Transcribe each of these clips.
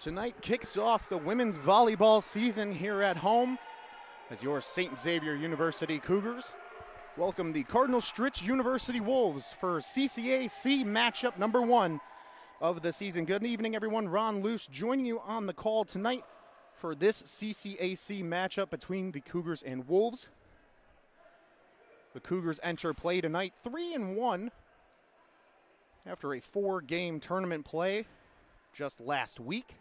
Tonight kicks off the women's volleyball season here at home as your St. Xavier University Cougars welcome the Cardinal Stritch University Wolves for CCAC matchup number 1 of the season. Good evening, everyone. Ron Luce joining you on the call tonight for this CCAC matchup between the Cougars and Wolves. The Cougars enter play tonight 3-1 after a 4-game tournament play just last week.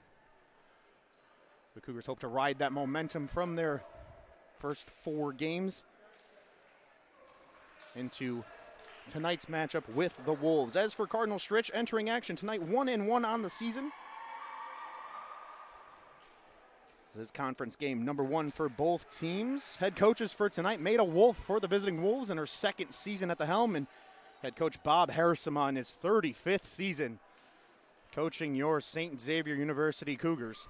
The Cougars hope to ride that momentum from their first 4 games into tonight's matchup with the Wolves. As for Cardinal Stritch, entering action tonight 1-1 on the season. This is conference game number 1 for both teams. Head coaches for tonight, Maida Wolf for the visiting Wolves in her 2nd season at the helm, and head coach Bob Harrisima in his 35th season coaching your St. Xavier University Cougars.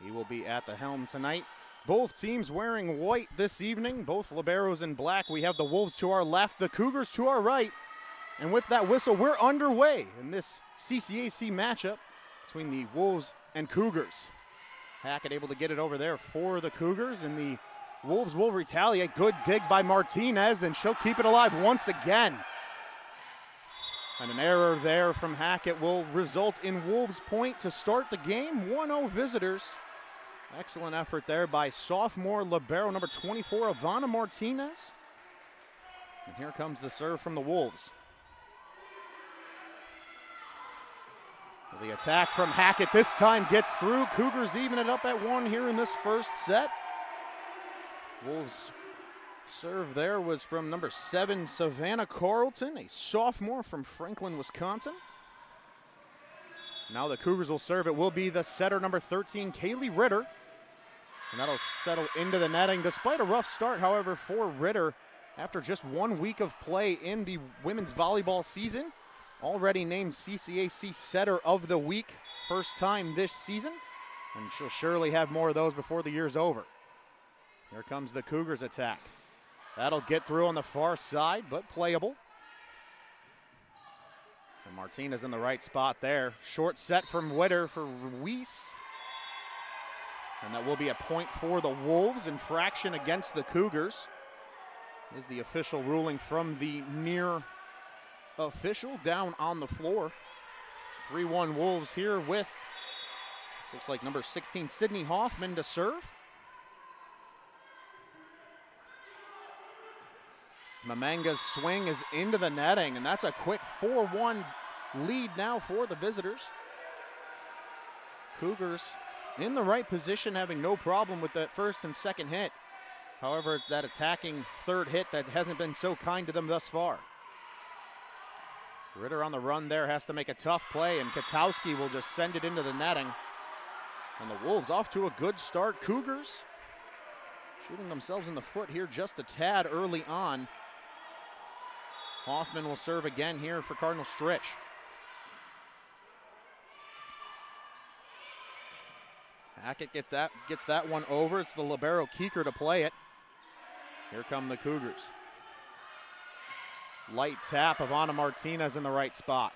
He will be at the helm tonight. Both teams wearing white this evening, both liberos in black. We have the Wolves to our left, the Cougars to our right. And with that whistle, we're underway in this CCAC matchup between the Wolves and Cougars. Hackett able to get it over there for the Cougars, and the Wolves will retaliate. Good dig by Martinez, and she'll keep it alive once again. And an error there from Hackett will result in Wolves' point to start the game. 1-0 visitors. Excellent effort there by sophomore libero number 24, Ivana Martinez. And here comes the serve from the Wolves. The attack from Hackett this time gets through. Cougars even it up at 1 here in this first set. Wolves' serve there was from number 7, Savannah Carlton, a sophomore from Franklin, Wisconsin. Now the Cougars will serve. It will be the setter, number 13, Kaylee Ritter. And that'll settle into the netting. Despite a rough start, however, for Ritter, after just 1 week of play in the women's volleyball season, already named CCAC Setter of the Week, first time this season, and she'll surely have more of those before the year's over. Here comes the Cougars attack. That'll get through on the far side, but playable. And Martinez in the right spot there. Short set from Witter for Ruiz. And that will be a point for the Wolves. Infraction against the Cougars is the official ruling from the near official down on the floor. 3-1 Wolves here with, this looks like number 16, Sydney Hoffman to serve. Mamanga's swing is into the netting, and that's a quick 4-1 lead now for the visitors. Cougars in the right position, having no problem with that first and second hit. However, it's that attacking third hit that hasn't been so kind to them thus far. Ritter on the run there has to make a tough play, and Katowski will just send it into the netting. And the Wolves off to a good start. Cougars shooting themselves in the foot here just a tad early on. Hoffman will serve again here for Cardinal Stritch. Hackett gets that one over. It's the libero Keeker to play it. Here come the Cougars. Light tap of Ivana Martinez in the right spot.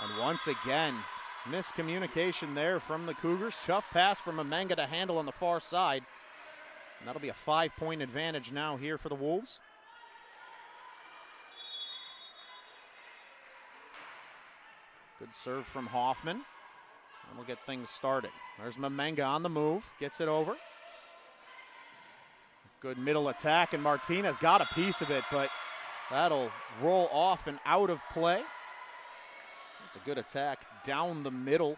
And once again, miscommunication there from the Cougars. Tough pass from Amanga to handle on the far side. And that'll be a 5-point advantage now here for the Wolves. Good serve from Hoffman. And we'll get things started. There's Mamanga on the move. Gets it over. Good middle attack, and Martinez got a piece of it, but that'll roll off and out of play. It's a good attack down the middle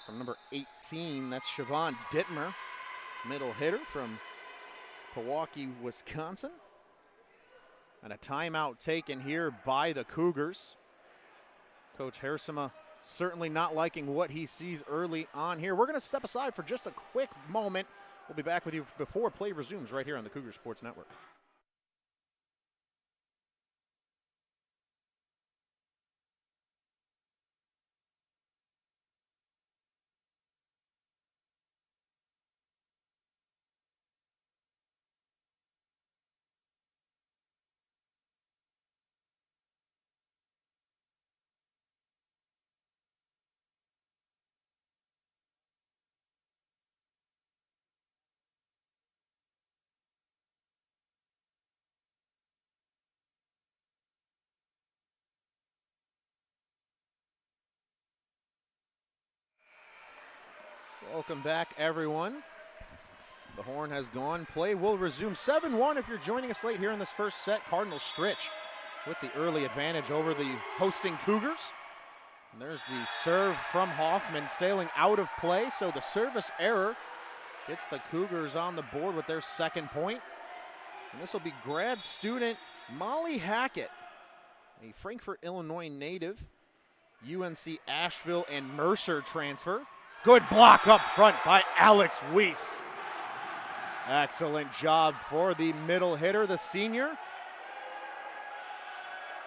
from number 18. That's Siobhan Dittmer, middle hitter from Pewaukee, Wisconsin. And a timeout taken here by the Cougars. Coach Harrisima certainly not liking what he sees early on here. We're going to step aside for just a quick moment. We'll be back with you before play resumes right here on the Cougar Sports Network. Welcome back, everyone. The horn has gone. Play will resume 7-1 if you're joining us late here in this first set. Cardinal Stritch with the early advantage over the hosting Cougars. And there's the serve from Hoffman sailing out of play, so the service error gets the Cougars on the board with their second point. And this will be grad student Molly Hackett, a Frankfort, Illinois native, UNC Asheville and Mercer transfer. Good block up front by Alex Weiss. Excellent job for the middle hitter, the senior.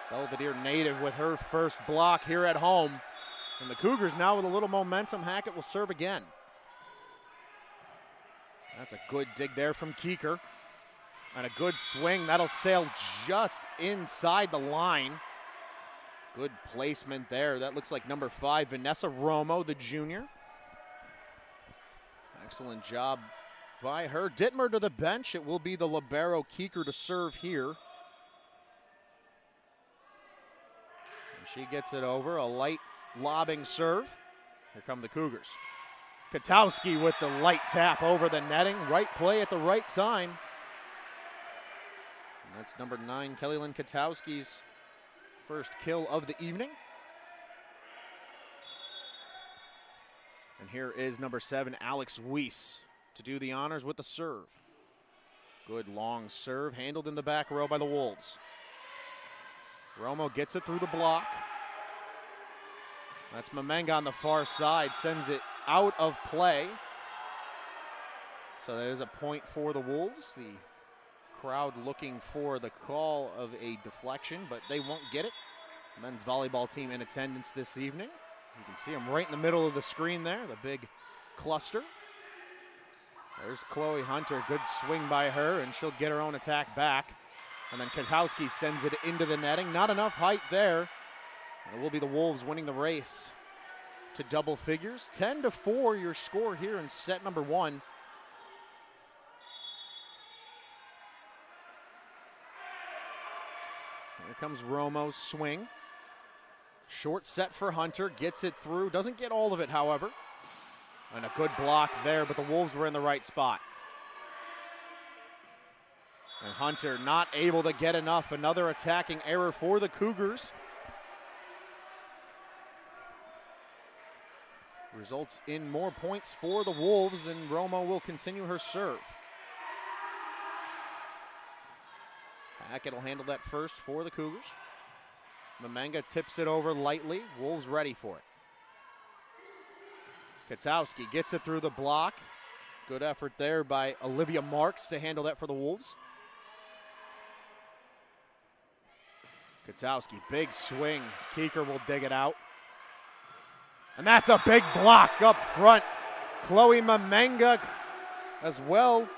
Belvedere native with her first block here at home. And the Cougars now with a little momentum. Hackett will serve again. That's a good dig there from Keeker. And a good swing. That'll sail just inside the line. Good placement there. That looks like number 5, Vanessa Romo, the junior. Excellent job by her. Dittmer to the bench. It will be the libero Keeker to serve here. And she gets it over. A light lobbing serve. Here come the Cougars. Katowski with the light tap over the netting. Right play at the right time. And that's number 9, Kelly Lynn Katowski's first kill of the evening. And here is number 7, Alex Weiss, to do the honors with the serve. Good long serve, handled in the back row by the Wolves. Romo gets it through the block. That's Mamenga on the far side, sends it out of play. So that is a point for the Wolves. The crowd looking for the call of a deflection, but they won't get it. Men's volleyball team in attendance this evening. You can see them right in the middle of the screen there, the big cluster. There's Chloe Hunter, good swing by her, and she'll get her own attack back. And then Katowski sends it into the netting. Not enough height there. And it will be the Wolves winning the race to double figures. 10-4 your score here in set number 1. Here comes Romo's swing. Short set for Hunter, gets it through. Doesn't get all of it, however. And a good block there, but the Wolves were in the right spot. And Hunter not able to get enough. Another attacking error for the Cougars. Results in more points for the Wolves, and Romo will continue her serve. Hackett will handle that first for the Cougars. Mamenga tips it over lightly. Wolves ready for it. Katowski gets it through the block. Good effort there by Olivia Marks to handle that for the Wolves. Katowski, big swing. Keeker will dig it out. And that's a big block up front. Chloe Mamenga as well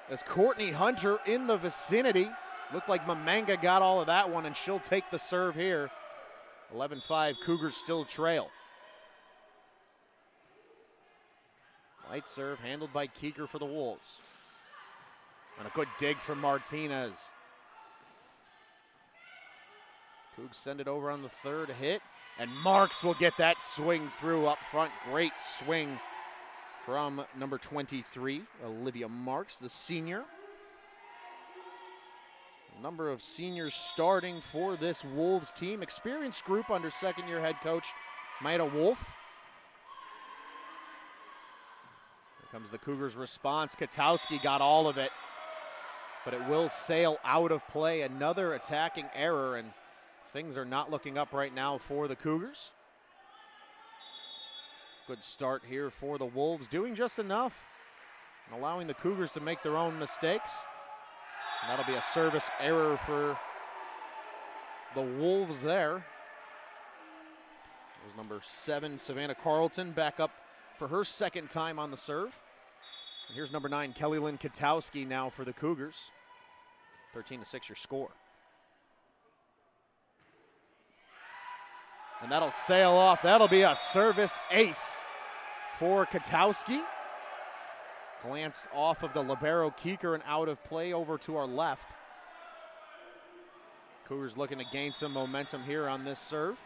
as Courtney Hunter in the vicinity. Looked like Mamenga got all of that one, and she'll take the serve here. 11-5, Cougars still trail. Light serve handled by Keeker for the Wolves. And a good dig from Martinez. Cougs send it over on the third hit, and Marks will get that swing through up front. Great swing from number 23, Olivia Marks, the senior. A number of seniors starting for this Wolves team. Experienced group under second-year head coach Maida Wolf. Here comes the Cougars' response. Katowski got all of it, but it will sail out of play. Another attacking error, and things are not looking up right now for the Cougars. Good start here for the Wolves, doing just enough and allowing the Cougars to make their own mistakes. And that'll be a service error for the Wolves there. There's number 7, Savannah Carlton, back up for her second time on the serve. And here's number 9, Kelly Lynn Katowski now for the Cougars. 13-6 your score. And that'll sail off. That'll be a service ace for Katowski. Glanced off of the libero Keeker and out of play over to our left. Cougars looking to gain some momentum here on this serve.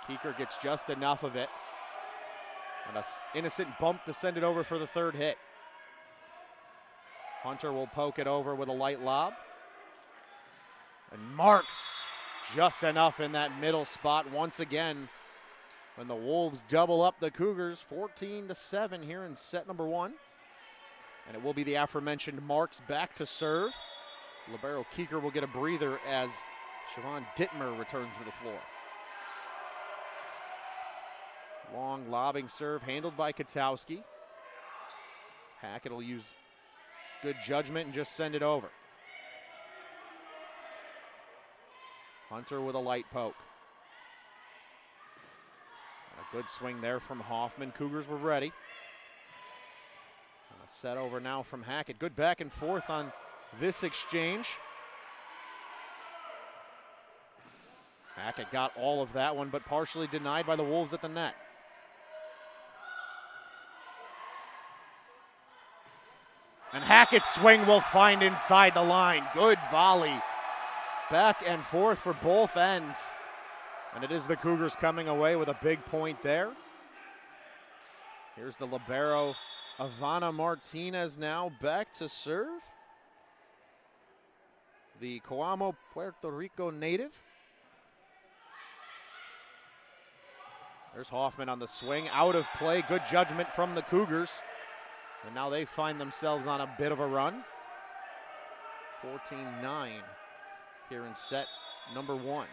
Keeker gets just enough of it. And an innocent bump to send it over for the third hit. Hunter will poke it over with a light lob. And marks just enough in that middle spot once again when the Wolves double up the Cougars 14-7 here in set number 1. And it will be the aforementioned Marks back to serve. Libero Keeker will get a breather as Siobhan Dittmer returns to the floor. Long lobbing serve handled by Katowski. Hackett will use good judgment and just send it over. Hunter with a light poke. A good swing there from Hoffman. Cougars were ready. And a set over now from Hackett. Good back and forth on this exchange. Hackett got all of that one, but partially denied by the Wolves at the net. And Hackett's swing will find inside the line. Good volley. Back and forth for both ends. And it is the Cougars coming away with a big point there. Here's the libero, Ivana Martinez, now back to serve. The Coamo, Puerto Rico native. There's Hoffman on the swing, out of play. Good judgment from the Cougars. And now they find themselves on a bit of a run. 14-9 here in set number 1.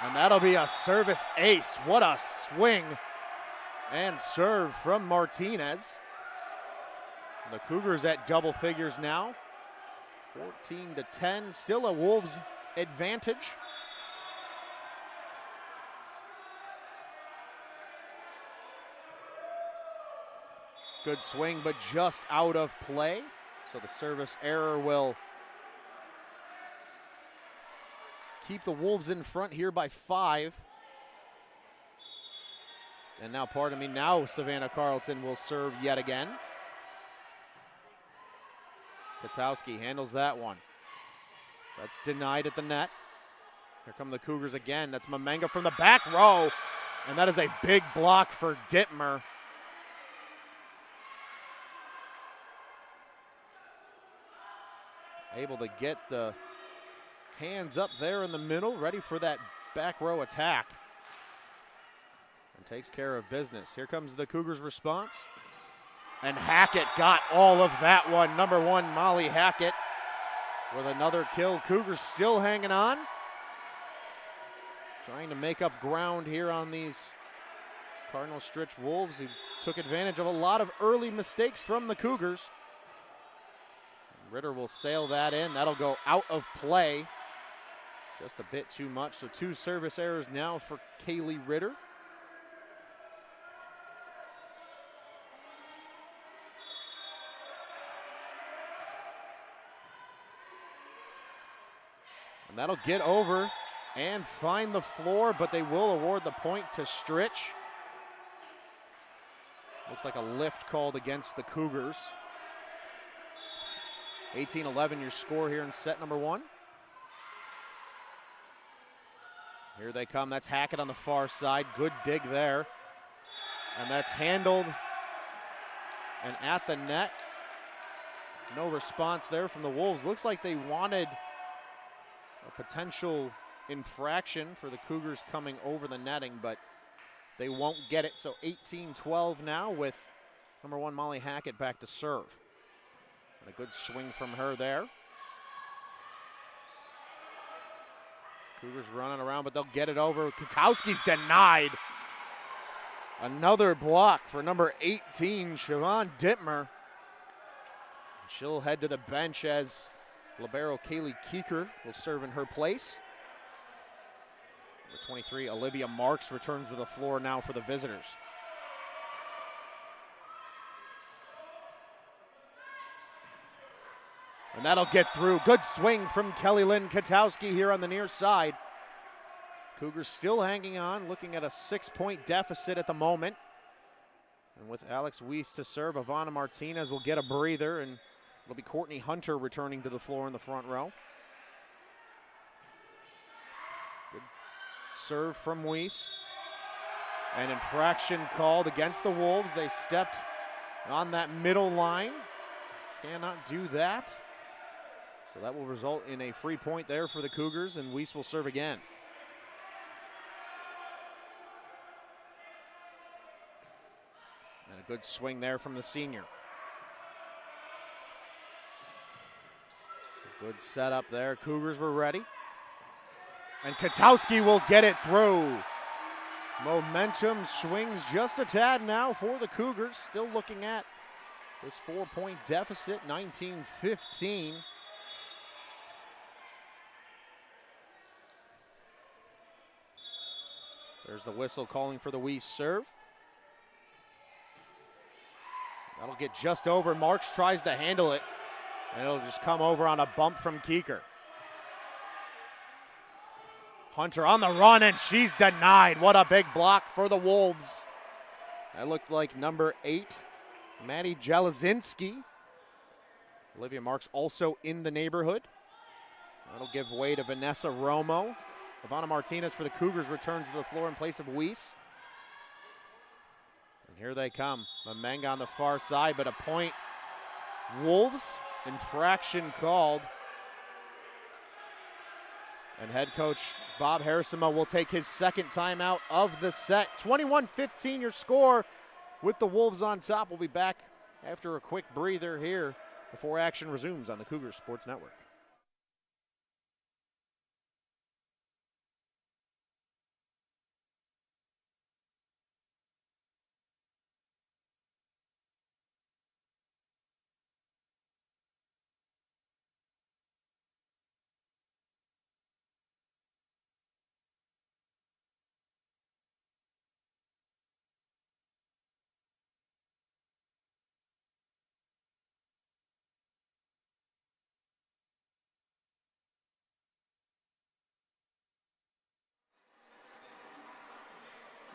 And that'll be a service ace. What a swing and serve from Martinez. The Cougars at double figures now. 14-10, still a Wolves advantage. Good swing, but just out of play. So the service error will keep the Wolves in front here by 5. And now, now Savannah Carlton will serve yet again. Katowski handles that one. That's denied at the net. Here come the Cougars again. That's Mamenga from the back row. And that is a big block for Dittmer. Able to get the hands up there in the middle, ready for that back row attack. And takes care of business. Here comes the Cougars' response. And Hackett got all of that one. Number 1, Molly Hackett with another kill. Cougars still hanging on. Trying to make up ground here on these Cardinal Stritch Wolves, who took advantage of a lot of early mistakes from the Cougars. Ritter will sail that in. That'll go out of play. Just a bit too much. So 2 service errors now for Kaylee Ritter. And that'll get over and find the floor, but they will award the point to Stritch. Looks like a lift called against the Cougars. 18-11 your score here in set number 1. Here they come. That's Hackett on the far side. Good dig there. And that's handled and at the net. No response there from the Wolves. Looks like they wanted a potential infraction for the Cougars coming over the netting, but they won't get it. So 18-12 now with number 1 Molly Hackett back to serve. And a good swing from her there. Cougars running around, but they'll get it over. Katowski's denied. Another block for number 18, Siobhan Dittmer. She'll head to the bench as libero Kaylee Keeker will serve in her place. Number 23, Olivia Marks returns to the floor now for the visitors. And that'll get through. Good swing from Kelly Lynn Katowski here on the near side. Cougars still hanging on, looking at a 6-point deficit at the moment. And with Alex Weiss to serve, Ivana Martinez will get a breather, and It'll be Courtney Hunter returning to the floor in the front row. Good serve from Weiss. An infraction called against the Wolves. They stepped on that middle line. Cannot do that. So that will result in a free point there for the Cougars, and Weiss will serve again. And a good swing there from the senior. Good setup there. Cougars were ready. And Katowski will get it through. Momentum swings just a tad now for the Cougars. Still looking at this 4-point deficit, 19-15. There's the whistle calling for the Weiss serve. That'll get just over. Marks tries to handle it, and it'll just come over on a bump from Keeker. Hunter on the run, and she's denied. What a big block for the Wolves. That looked like number 8, Maddie Jelazinski. Olivia Marks also in the neighborhood. That'll give way to Vanessa Romo. Ivana Martinez for the Cougars returns to the floor in place of Weiss. And here they come. Mamenga on the far side, but a point. Wolves, infraction called. And head coach Bob Harrisima will take his second timeout of the set. 21-15 your score with the Wolves on top. We'll be back after a quick breather here before action resumes on the Cougars Sports Network.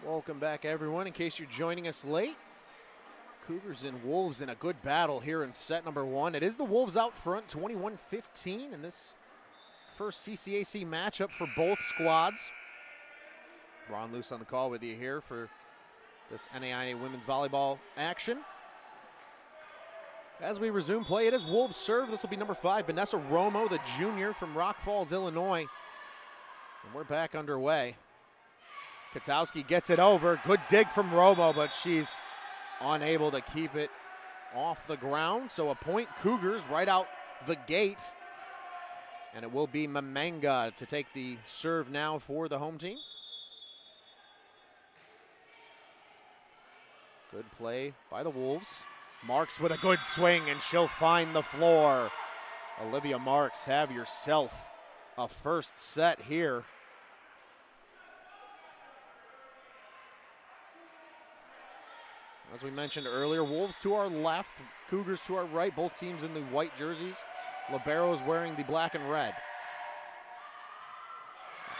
Welcome back, everyone. In case you're joining us late, Cougars and Wolves in a good battle here in set number 1. It is the Wolves out front, 21-15 in this first CCAC matchup for both squads. Ron Luce on the call with you here for this NAIA women's volleyball action. As we resume play, it is Wolves serve. This will be number 5, Vanessa Romo, the junior from Rock Falls, Illinois. And we're back underway. Katowski gets it over. Good dig from Romo, but she's unable to keep it off the ground. So a point Cougars right out the gate. And it will be Mamenga to take the serve now for the home team. Good play by the Wolves. Marks with a good swing, and she'll find the floor. Olivia Marks, have yourself a first set here. As we mentioned earlier, Wolves to our left, Cougars to our right, both teams in the white jerseys. Liberos wearing the black and red.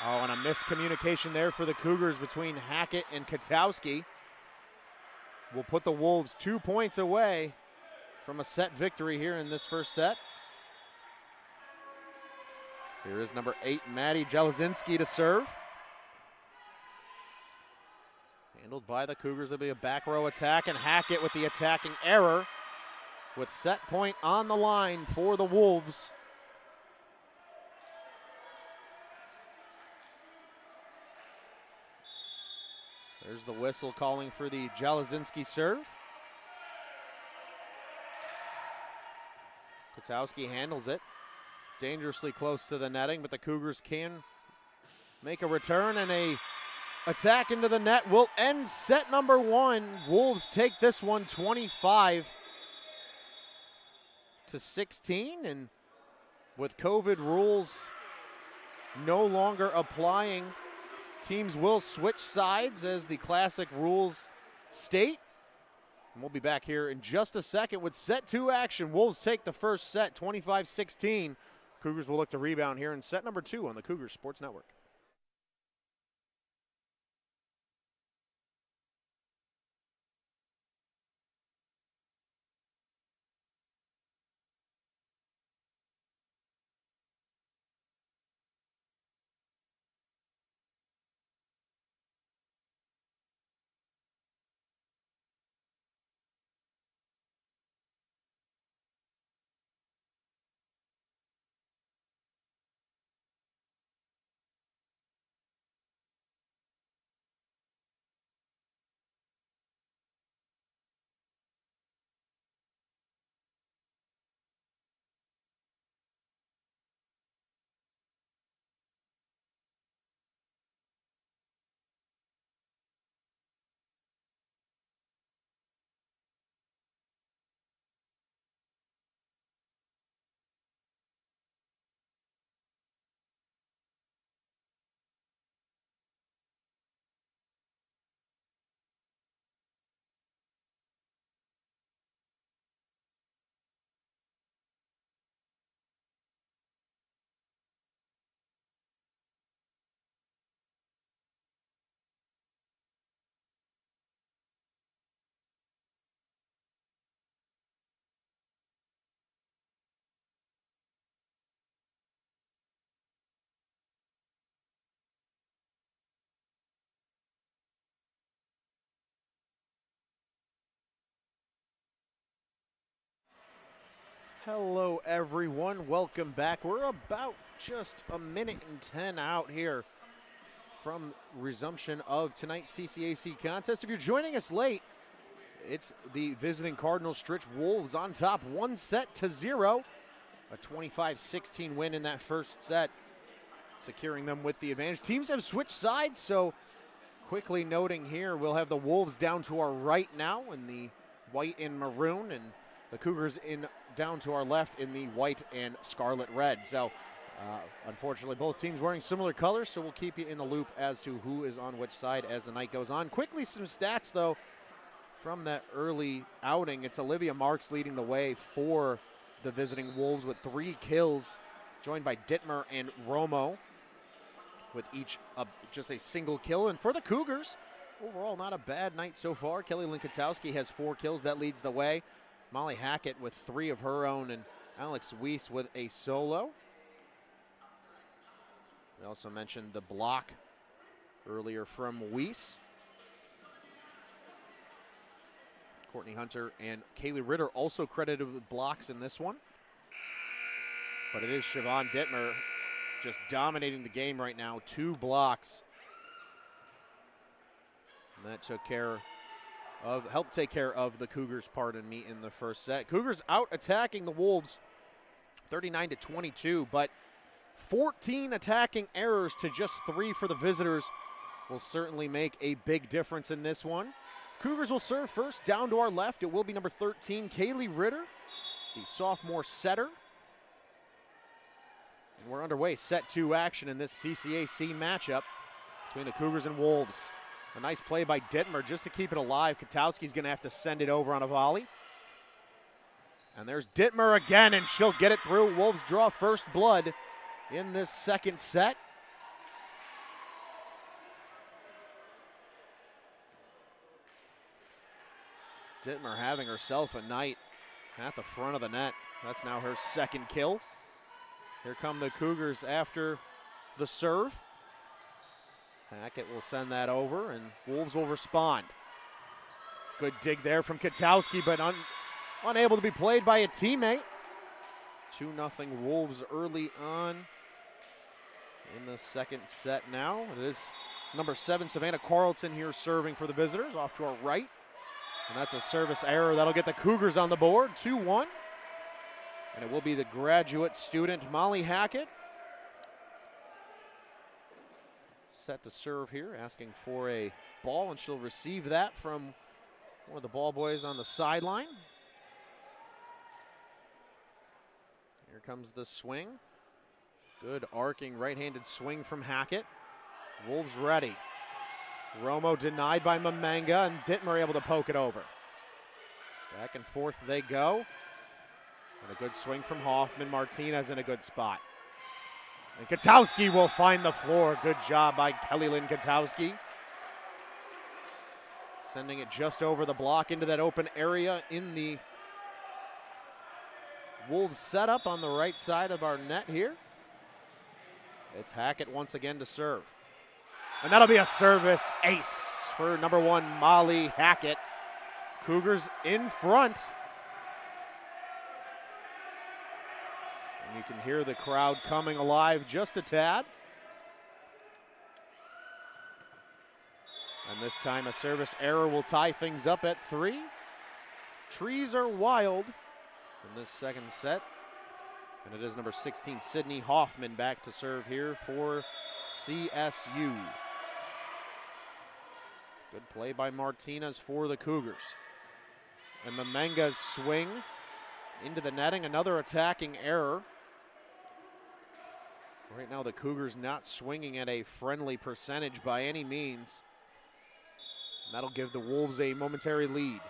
Oh, and a miscommunication there for the Cougars between Hackett and Katowski. Will put the Wolves 2 points away from a set victory here in this first set. Here is number 8, Maddie Jelazinski to serve. Handled by the Cougars. It'll be a back row attack, and Hackett with the attacking error with set point on the line for the Wolves. There's the whistle calling for the Jelazinski serve. Katowski handles it. Dangerously close to the netting, but the Cougars can make a return, and a attack into the net will end set number 1. Wolves take this one 25-16, and with COVID rules no longer applying, teams will switch sides as the classic rules state. And we'll be back here in just a second with set 2 action. Wolves take the first set 25-16. Cougars will look to rebound here in set number 2 on the Cougars Sports Network. Hello everyone, welcome back. We're about just a minute and 10 out here from resumption of tonight's CCAC contest. If you're joining us late, it's the visiting Cardinal Stritch Wolves on top 1-0. A 25-16 win in that first set, securing them with the advantage. Teams have switched sides, so quickly noting here, we'll have the Wolves down to our right now in the white and maroon, and the Cougars down to our left in the white and scarlet red. So unfortunately, both teams wearing similar colors, so we'll keep you in the loop as to who is on which side as the night goes on. Quickly, some stats, though, from that early outing. It's Olivia Marks leading the way for the visiting Wolves with 3 kills, joined by Dittmer and Romo with each just a single kill. And for the Cougars, overall not a bad night so far. Kelly Linkatowski has 4 kills. That leads the way. Molly Hackett with 3 of her own, and Alex Weiss with a solo. We also mentioned the block earlier from Weiss. Courtney Hunter and Kaylee Ritter also credited with blocks in this one. But it is Siobhan Dittmer just dominating the game right now. 2 blocks. And that helped take care of the Cougars, in the first set. Cougars out attacking the Wolves 39-22, but 14 attacking errors to just 3 for the visitors will certainly make a big difference in this one. Cougars will serve first. Down to our left, it will be number 13, Kaylee Ritter, the sophomore setter. And we're underway, set 2 action in this CCAC matchup between the Cougars and Wolves. A nice play by Dittmer just to keep it alive. Katowski's going to have to send it over on a volley. And there's Dittmer again, and she'll get it through. Wolves draw first blood in this second set. Dittmer having herself a night at the front of the net. That's now her second kill. Here come the Cougars after the serve. Hackett will send that over, and Wolves will respond. Good dig there from Katowski, but unable to be played by a teammate. 2-0 Wolves early on in the second set now. It is number 7, Savannah Carlton, here serving for the visitors off to our right. And that's a service error. That'll get the Cougars on the board, 2-1. And it will be the graduate student, Molly Hackett, set to serve here, asking for a ball, and she'll receive that from one of the ball boys on the sideline. Here comes the swing. Good arcing right-handed swing from Hackett. Wolves ready. Romo denied by Mamanga, and Dittmer able to poke it over. Back and forth they go. And a good swing from Hoffman. Martinez in a good spot. And Katowski will find the floor. Good job by Kelly Lynn Katowski. Sending it just over the block into that open area in the Wolves setup on the right side of our net here. It's Hackett once again to serve. And that'll be a service ace for number 1, Molly Hackett. Cougars in front. And you can hear the crowd coming alive just a tad. And this time a service error will tie things up at 3. Trees are wild in this second set. And it is number 16, Sydney Hoffman, back to serve here for CSU. Good play by Martinez for the Cougars. And Mamanga's swing into the netting, another attacking error. Right now the Cougars not swinging at a friendly percentage by any means. And that'll give the Wolves a momentary lead.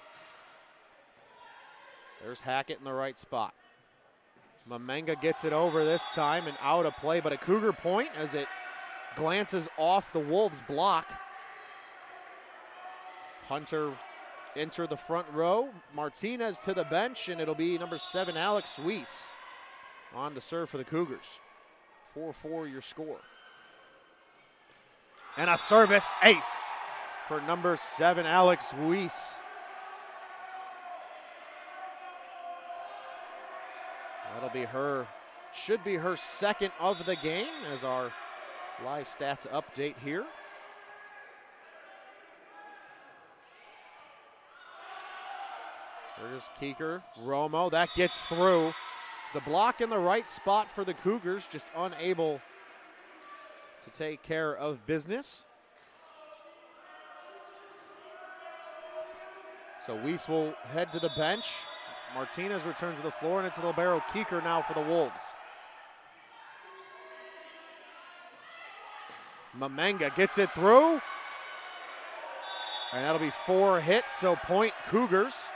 There's Hackett in the right spot. Mamanga gets it over this time and out of play, but a Cougar point as it glances off the Wolves block. Hunter enter the front row. Martinez to the bench, and it'll be number 7, Alex Weiss, on to serve for the Cougars. 4-4 your score. And a service ace for number 7, Alex Weiss. That'll be her, should be her second of the game as our live stats update here. There's Keeker, Romo, that gets through. The block in the right spot for the Cougars, just unable to take care of business. So Weiss will head to the bench. Martinez returns to the floor, and it's the libero Keeker now for the Wolves. Mamenga gets it through. And that'll be 4 hits, so point Cougars.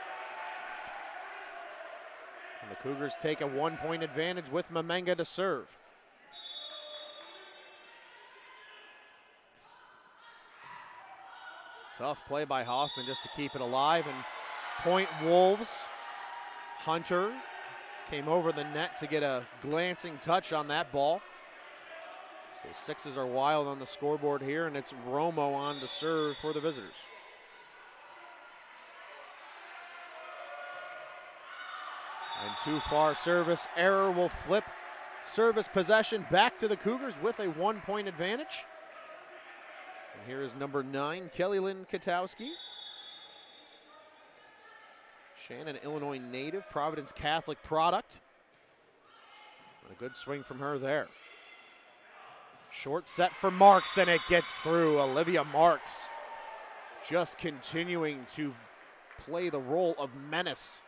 And the Cougars take a 1-point advantage with Mamenga to serve. Tough play by Hoffman just to keep it alive, and point Wolves. Hunter came over the net to get a glancing touch on that ball. So sixes are wild on the scoreboard here, and it's Romo on to serve for the visitors. And too far service error will flip service possession back to the Cougars with a 1-point advantage. And here is number 9, Kelly Lynn Katowski. Shannon, Illinois native, Providence Catholic product. And a good swing from her there. Short set for Marks, and it gets through. Olivia Marks just continuing to play the role of menace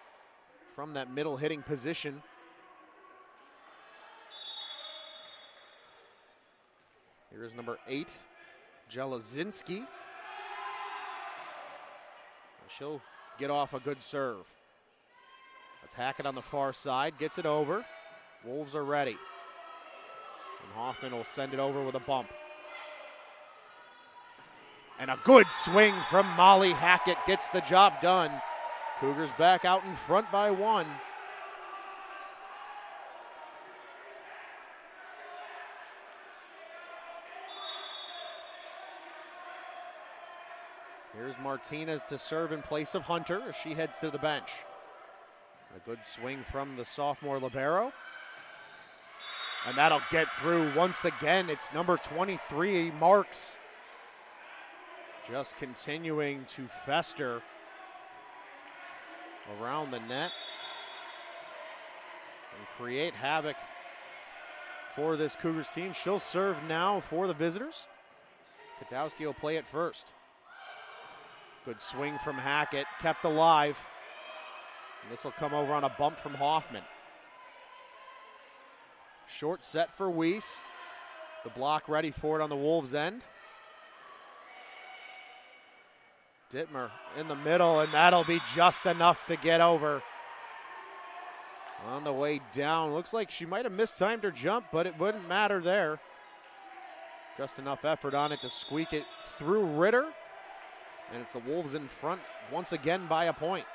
from that middle hitting position. Here is number 8, Jelazinski. She'll get off a good serve. Let's Hackett on the far side, gets it over. Wolves are ready. And Hoffman will send it over with a bump. And a good swing from Molly Hackett gets the job done. Cougars back out in front by 1. Here's Martinez to serve in place of Hunter as she heads to the bench. A good swing from the sophomore libero. And that'll get through once again. It's number 23, Marks. Just continuing to fester around the net and create havoc for this Cougars team. She'll serve now for the visitors. Katowski will play it first. Good swing from Hackett, kept alive. And this will come over on a bump from Hoffman. Short set for Weiss. The block ready for it on the Wolves' end. Dittmer in the middle, and that'll be just enough to get over. On the way down, looks like she might have mistimed her jump, but it wouldn't matter there. Just enough effort on it to squeak it through Ritter. And it's the Wolves in front once again by a point.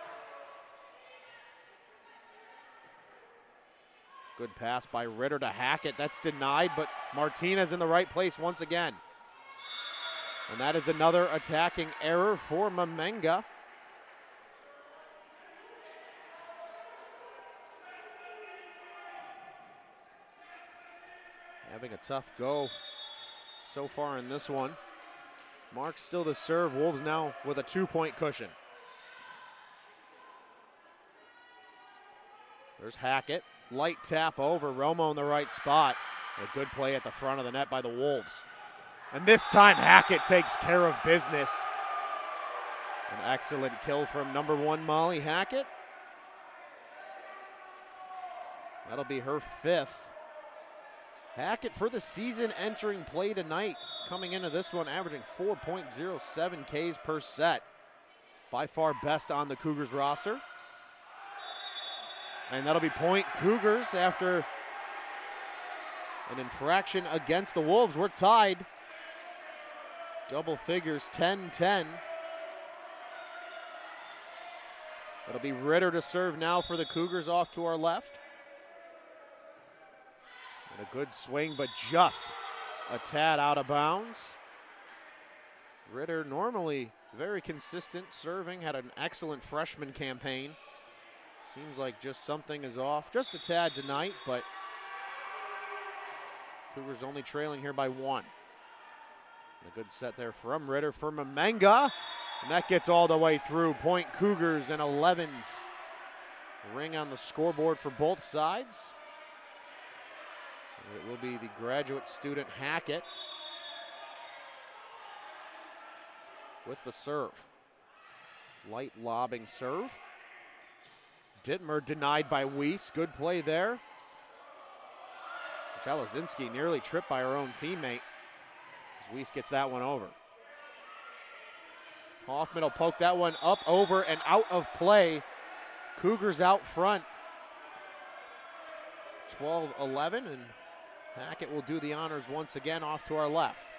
Good pass by Ritter to Hackett. That's denied, but Martinez in the right place once again. And that is another attacking error for Mamenga. Having a tough go so far in this one. Marks still to serve. Wolves now with a 2-point cushion. There's Hackett. Light tap over. Romo in the right spot. A good play at the front of the net by the Wolves. And this time Hackett takes care of business. An excellent kill from number 1, Molly Hackett. That'll be her 5th. Hackett for the season entering play tonight. Coming into this one averaging 4.07 Ks per set. By far best on the Cougars roster. And that'll be point Cougars after an infraction against the Wolves. We're tied. Double figures, 10-10. That'll be Ritter to serve now for the Cougars off to our left. And a good swing, but just a tad out of bounds. Ritter normally very consistent serving, had an excellent freshman campaign. Seems like just something is off, just a tad tonight, but Cougars only trailing here by 1. A good set there from Ritter for Mamenga, and that gets all the way through. Point Cougars and 11s. Ring on the scoreboard for both sides. It will be the graduate student Hackett with the serve. Light lobbing serve. Dittmer denied by Weiss. Good play there. Jelazinski nearly tripped by her own teammate as Weiss gets that one over. Hoffman will poke that one up, over, and out of play. Cougars out front. 12-11, and Hackett will do the honors once again off to our left.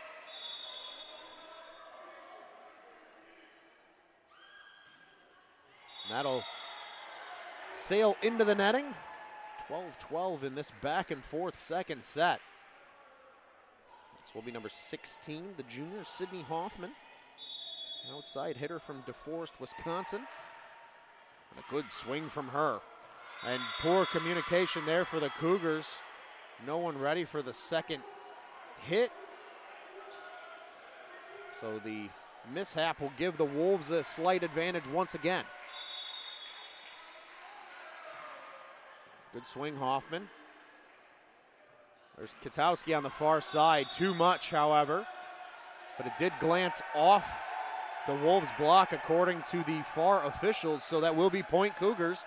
And that'll sail into the netting. 12-12 in this back and forth second set. This will be number 16, the junior, Sydney Hoffman. Outside hitter from DeForest, Wisconsin. And a good swing from her. And poor communication there for the Cougars. No one ready for the second hit. So the mishap will give the Wolves a slight advantage once again. Good swing, Hoffman. There's Katowski on the far side. Too much, however. But it did glance off the Wolves block according to the far officials, so that will be point Cougars.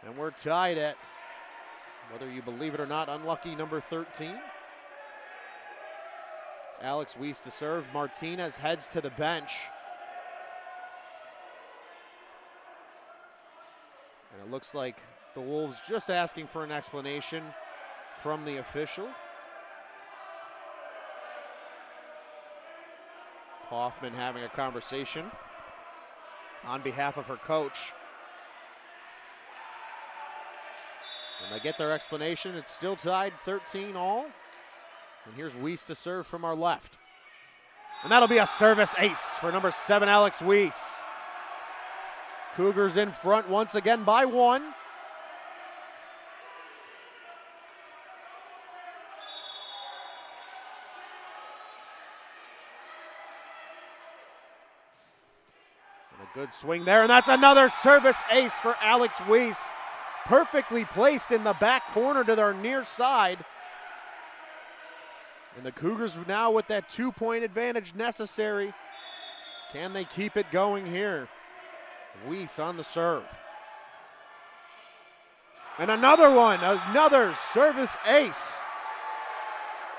And we're tied at, whether you believe it or not, unlucky number 13. It's Alex Weiss to serve. Martinez heads to the bench. And it looks like the Wolves just asking for an explanation from the official. Hoffman having a conversation on behalf of her coach. And they get their explanation. It's still tied 13 all. And here's Weiss to serve from our left. And that'll be a service ace for number 7, Alex Weiss. Cougars in front once again by 1. Good swing there, and that's another service ace for Alex Weiss. Perfectly placed in the back corner to their near side. And the Cougars now with that 2-point advantage necessary. Can they keep it going here? Weiss on the serve. And another one, another service ace.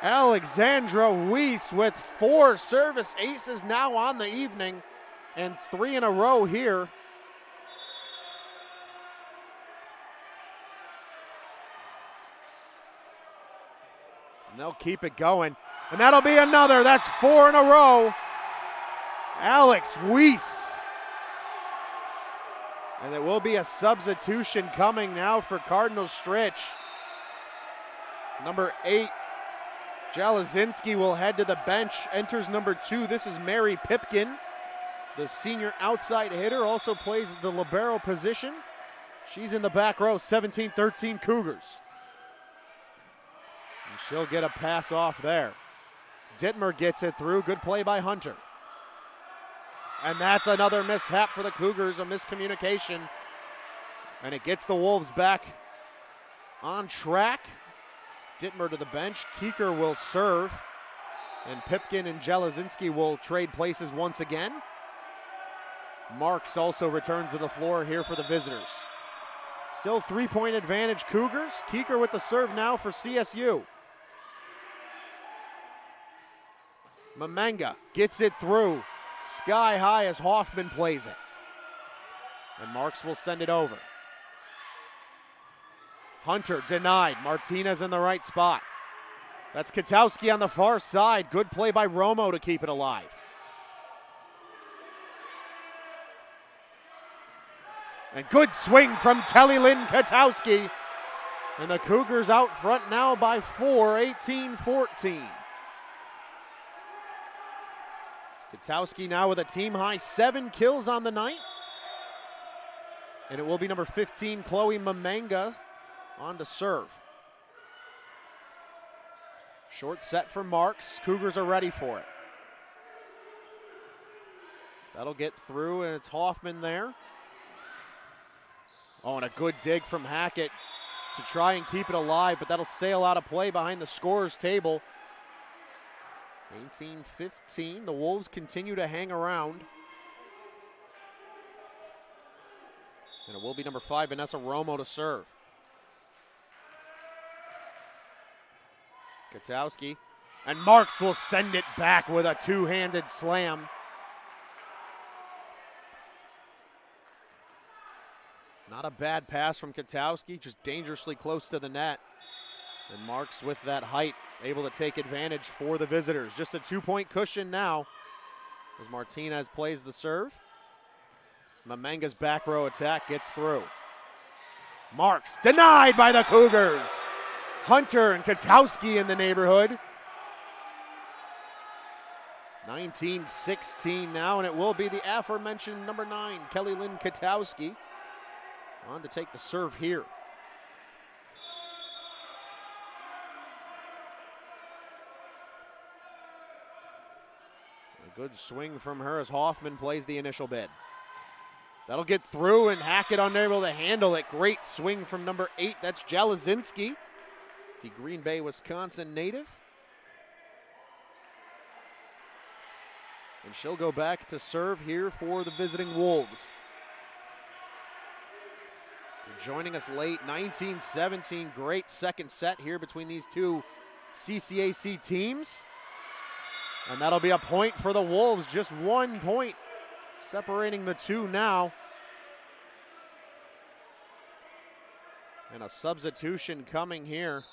Alexandra Weiss with 4 service aces now on the evening. And 3 in a row here. And they'll keep it going. And that'll be another. That's 4 in a row. Alex Weiss. And there will be a substitution coming now for Cardinal Stritch. Number 8, Jelazinski will head to the bench. Enters number 2. This is Mary Pipkin. The senior outside hitter also plays the libero position. She's in the back row, 17-13 Cougars. And she'll get a pass off there. Dittmer gets it through. Good play by Hunter. And that's another mishap for the Cougars, a miscommunication. And it gets the Wolves back on track. Dittmer to the bench. Keeker will serve. And Pipkin and Jelazinski will trade places once again. Marks also returns to the floor here for the visitors. Still 3-point advantage Cougars. Keeker with the serve now for CSU. Mamenga gets it through. Sky high as Hoffman plays it. And Marks will send it over. Hunter denied. Martinez in the right spot. That's Katowski on the far side. Good play by Romo to keep it alive. And good swing from Kelly Lynn Katowski. And the Cougars out front now by 4, 18-14. Katowski now with a team high 7 kills on the night. And it will be number 15, Chloe Mamanga, on to serve. Short set for Marks. Cougars are ready for it. That'll get through, and it's Hoffman there. Oh, and a good dig from Hackett to try and keep it alive, but that'll sail out of play behind the scorer's table. 18-15. The Wolves continue to hang around. And it will be number 5, Vanessa Romo, to serve. Katowski. And Marks will send it back with a two-handed slam. Not a bad pass from Katowski, just dangerously close to the net. And Marks with that height, able to take advantage for the visitors. Just a 2-point cushion now as Martinez plays the serve. Mamanga's back row attack gets through. Marks denied by the Cougars. Hunter and Katowski in the neighborhood. 19-16 now, and it will be the aforementioned number 9, Kelly Lynn Katowski, on to take the serve here. A good swing from her as Hoffman plays the initial bid. That'll get through, and Hackett unable to handle it. Great swing from number 8. That's Jalazinski, the Green Bay, Wisconsin native. And she'll go back to serve here for the visiting Wolves. Joining us late, 19-17. Great second set here between these two CCAC teams. And that'll be a point for the Wolves. Just 1 point separating the two now. And a substitution coming here.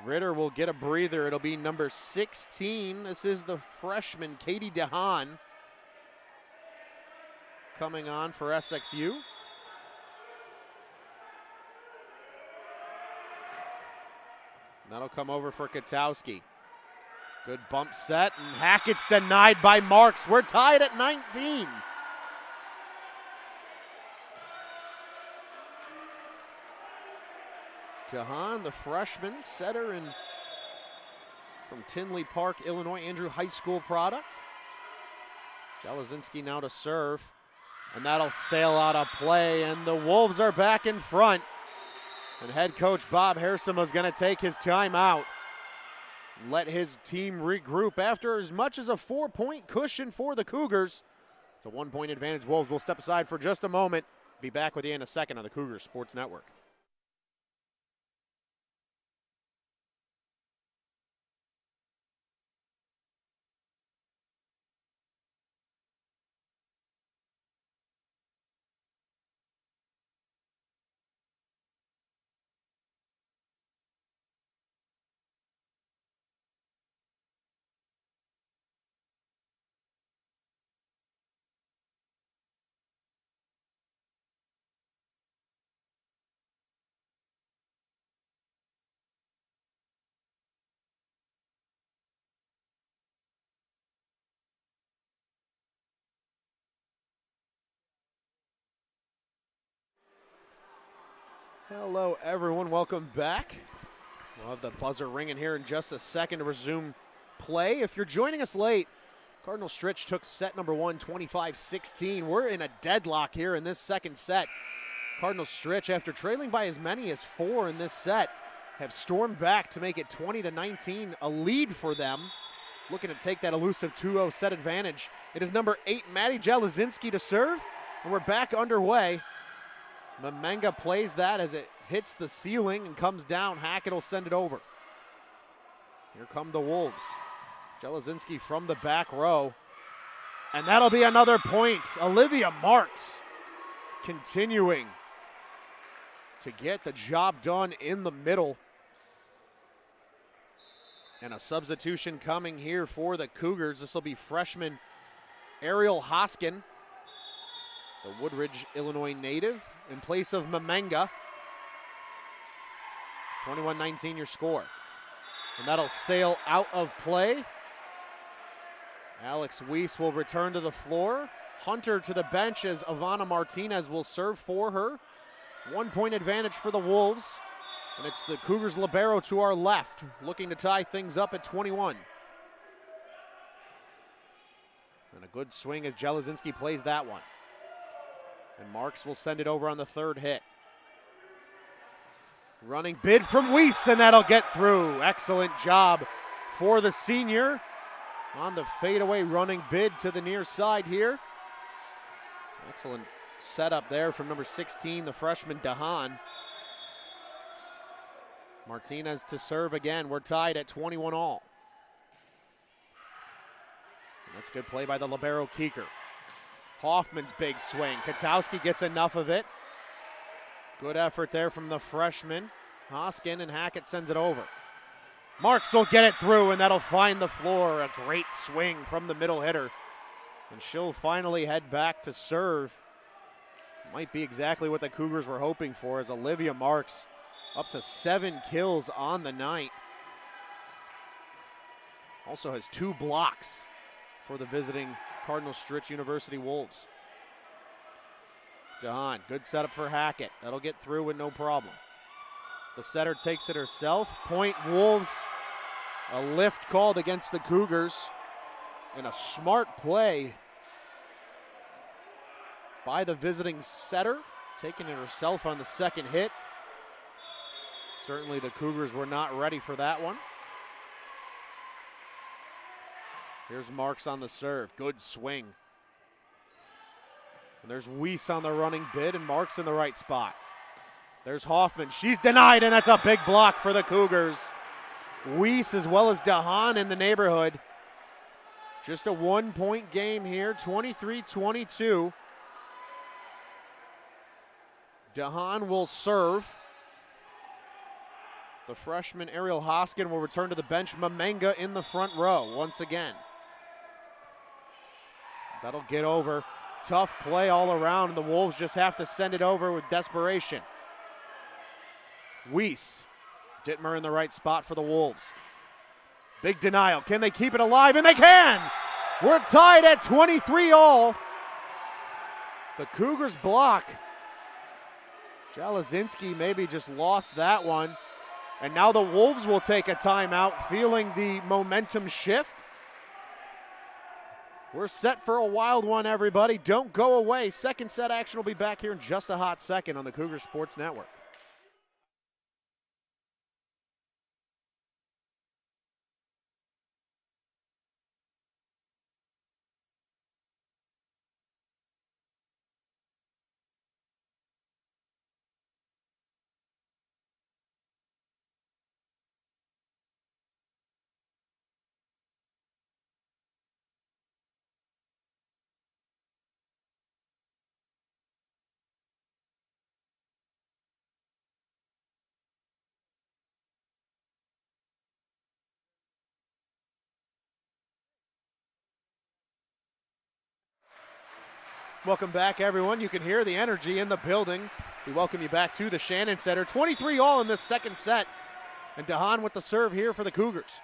Ritter will get a breather. It'll be number 16. This is the freshman, Katie DeHaan, coming on for SXU. That'll come over for Katowski. Good bump set, and Hackett's denied by Marks. We're tied at 19. DeHaan, the freshman setter and from Tinley Park, Illinois, Andrew High School product. Jalazinski now to serve, and that'll sail out of play, and the Wolves are back in front. And head coach Bob Hersema is going to take his time out. Let his team regroup after as much as a 4-point cushion for the Cougars. It's a 1-point advantage. Wolves will step aside for just a moment. Be back with you in a second on the Cougars Sports Network. Hello, everyone. Welcome back. We'll have the buzzer ringing here in just a second to resume play. If you're joining us late, Cardinal Stritch took set number 1, 25-16. We're in a deadlock here in this second set. Cardinal Stritch, after trailing by as many as 4 in this set, have stormed back to make it 20-19, a lead for them. Looking to take that elusive 2-0 set advantage. It is number 8, Maddie Jalazinski, to serve, and we're back underway. Mamanga plays that as it hits the ceiling and comes down. Hackett will send it over. Here come the Wolves. Jalazinski from the back row. And that'll be another point. Olivia Marks continuing to get the job done in the middle. And a substitution coming here for the Cougars. This will be freshman Ariel Hoskin, the Woodridge, Illinois native, in place of Mamanga. 21-19 your score. And that'll sail out of play. Alex Weiss will return to the floor. Hunter to the bench as Ivana Martinez will serve for her. 1 point advantage for the Wolves. And it's the Cougars libero to our left, looking to tie things up at 21. And a good swing as Jelazinski plays that one. And Marks will send it over on the third hit. Running bid from Wiest, and that'll get through. Excellent job for the senior on the fadeaway running bid to the near side here. Excellent setup there from number 16, the freshman Dahan. Martinez to serve again. We're tied at 21 all. And that's good play by the libero Keeker. Hoffman's big swing. Katowski gets enough of it. Good effort there from the freshman. Hoskin, and Hackett sends it over. Marks will get it through, and that'll find the floor. A great swing from the middle hitter. And she'll finally head back to serve. Might be exactly what the Cougars were hoping for, as Olivia Marks up to 7 kills on the night. Also has 2 blocks for the visiting Cardinal Stritch University Wolves. Dahan, good setup for Hackett. That'll get through with no problem. The setter takes it herself. Point Wolves. A lift called against the Cougars. And a smart play by the visiting setter, taking it herself on the second hit. Certainly the Cougars were not ready for that one. Here's Marks on the serve. Good swing. And there's Wiest on the running bid, and Marks in the right spot. There's Hoffman. She's denied, and that's a big block for the Cougars. Wiest as well as Dahan in the neighborhood. Just a 1 point game here, 23-22. Dahan will serve. The freshman Ariel Hoskin will return to the bench. Mamenga in the front row once again. That'll get over. Tough play all around, and the Wolves just have to send it over with desperation. Wiest. Dittmer in the right spot for the Wolves. Big denial. Can they keep it alive? And they can! We're tied at 23 all. The Cougars block. Jelazinski maybe just lost that one. And now the Wolves will take a timeout, feeling the momentum shift. We're set for a wild one, everybody. Don't go away. Second set action will be back here in just a hot second on the Cougar Sports Network. Welcome back, everyone. You can hear the energy in the building. We welcome you back to the Shannon Center. 23 all in this second set. And Dahan with the serve here for the Cougars.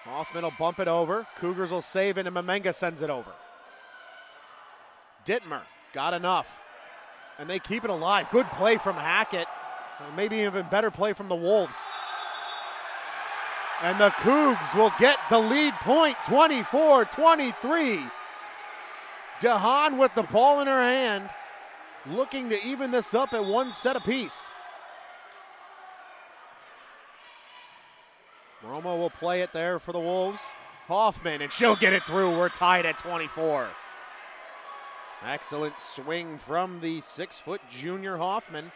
Hoffman will bump it over. Cougars will save it, and Mamenga sends it over. Dittmer got enough. And they keep it alive. Good play from Hackett. Maybe even better play from the Wolves. And the Cougs will get the lead point, 24-23. Dahan with the ball in her hand, looking to even this up at 1 set apiece. Romo will play it there for the Wolves. Hoffman, and she'll get it through. We're tied at 24. Excellent swing from the 6-foot junior Hoffman.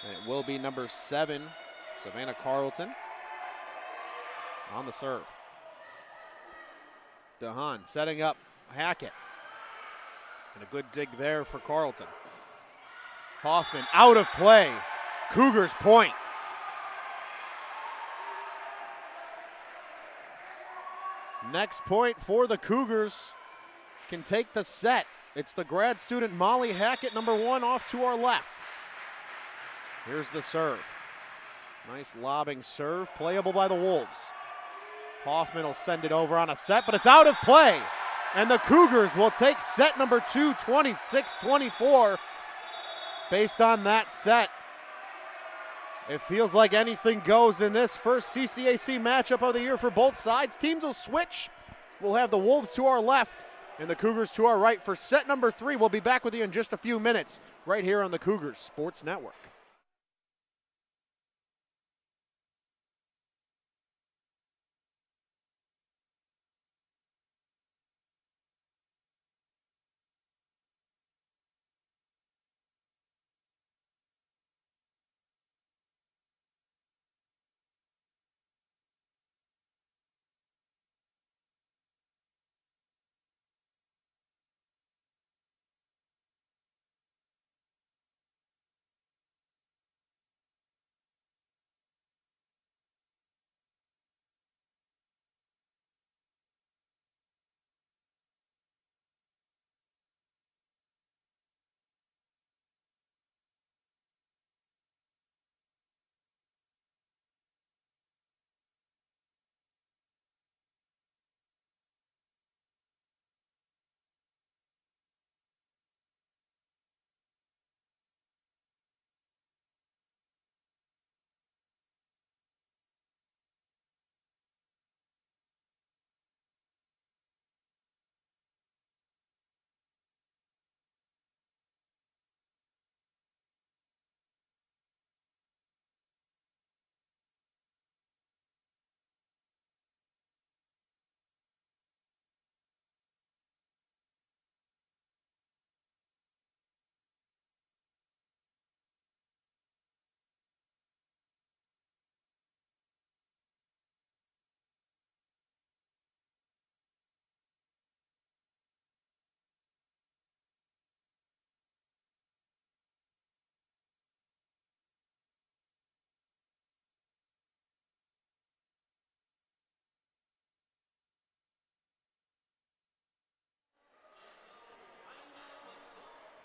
And it will be number 7, Savannah Carlton, on the serve. Dahan setting up Hackett. And a good dig there for Carlton. Hoffman out of play. Cougars point. Next point for the Cougars can take the set. It's the grad student Molly Hackett, number 1, off to our left. Here's the serve. Nice lobbing serve, playable by the Wolves. Hoffman will send it over on a set, but it's out of play. And the Cougars will take set number 2, 26-24. Based on that set, it feels like anything goes in this first CCAC matchup of the year for both sides. Teams will switch. We'll have the Wolves to our left and the Cougars to our right for set number 3. We'll be back with you in just a few minutes right here on the Cougars Sports Network.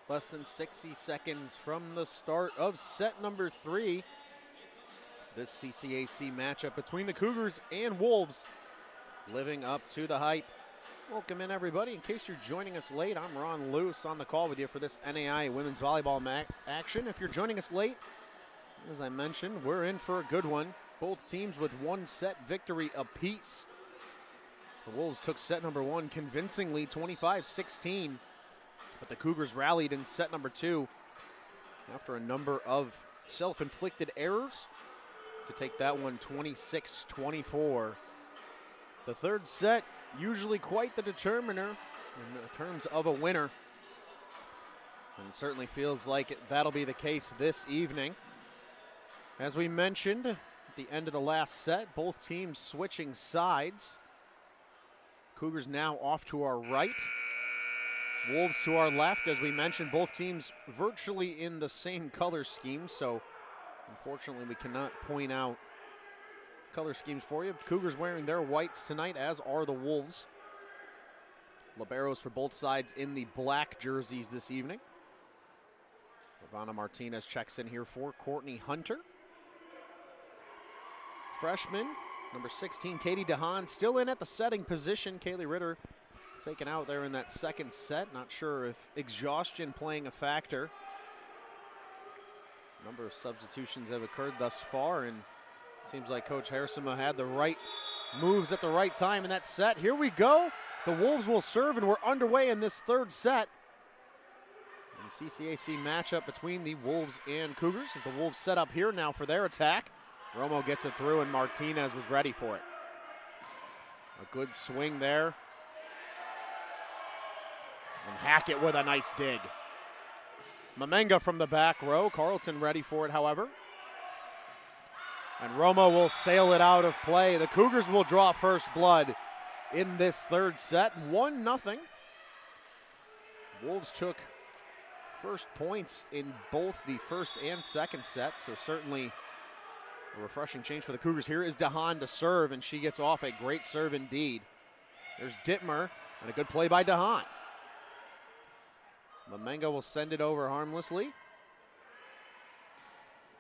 Less than 60 seconds from the start of set number 3. This CCAC matchup between the Cougars and Wolves living up to the hype. Welcome in, everybody. In case you're joining us late, I'm Ron Luce on the call with you for this NAI women's volleyball action. If you're joining us late, as I mentioned, we're in for a good one. Both teams with one set victory apiece. The Wolves took set number 1 convincingly, 25-16. But the Cougars rallied in set number 2 after a number of self-inflicted errors to take that one 26-24. The third set, usually quite the determiner in terms of a winner. And it certainly feels like that'll be the case this evening. As we mentioned at the end of the last set, both teams switching sides. Cougars now off to our right. Wolves to our left. As we mentioned, both teams virtually in the same color scheme, so unfortunately we cannot point out color schemes for you. Cougars wearing their whites tonight, as are the Wolves. Liberos for both sides in the black jerseys this evening. Ivana Martinez checks in here for Courtney Hunter. Freshman, number 16, Katie DeHaan, still in at the setting position. Kaylee Ritter taken out there in that second set. Not sure if exhaustion playing a factor. A number of substitutions have occurred thus far, and it seems like Coach Haarsema had the right moves at the right time in that set. Here we go. The Wolves will serve, and we're underway in this third set. And CCAC matchup between the Wolves and Cougars as the Wolves set up here now for their attack. Romo gets it through, and Martinez was ready for it. A good swing there. And Hackett with a nice dig. Mamenga from the back row. Carlton ready for it, however. And Romo will sail it out of play. The Cougars will draw first blood in this third set. 1-0. Wolves took first points in both the first and second set, so certainly a refreshing change for the Cougars. Here is DeHaan to serve, and she gets off a great serve indeed. There's Dittmer, and a good play by DeHaan. Mamenga will send it over harmlessly.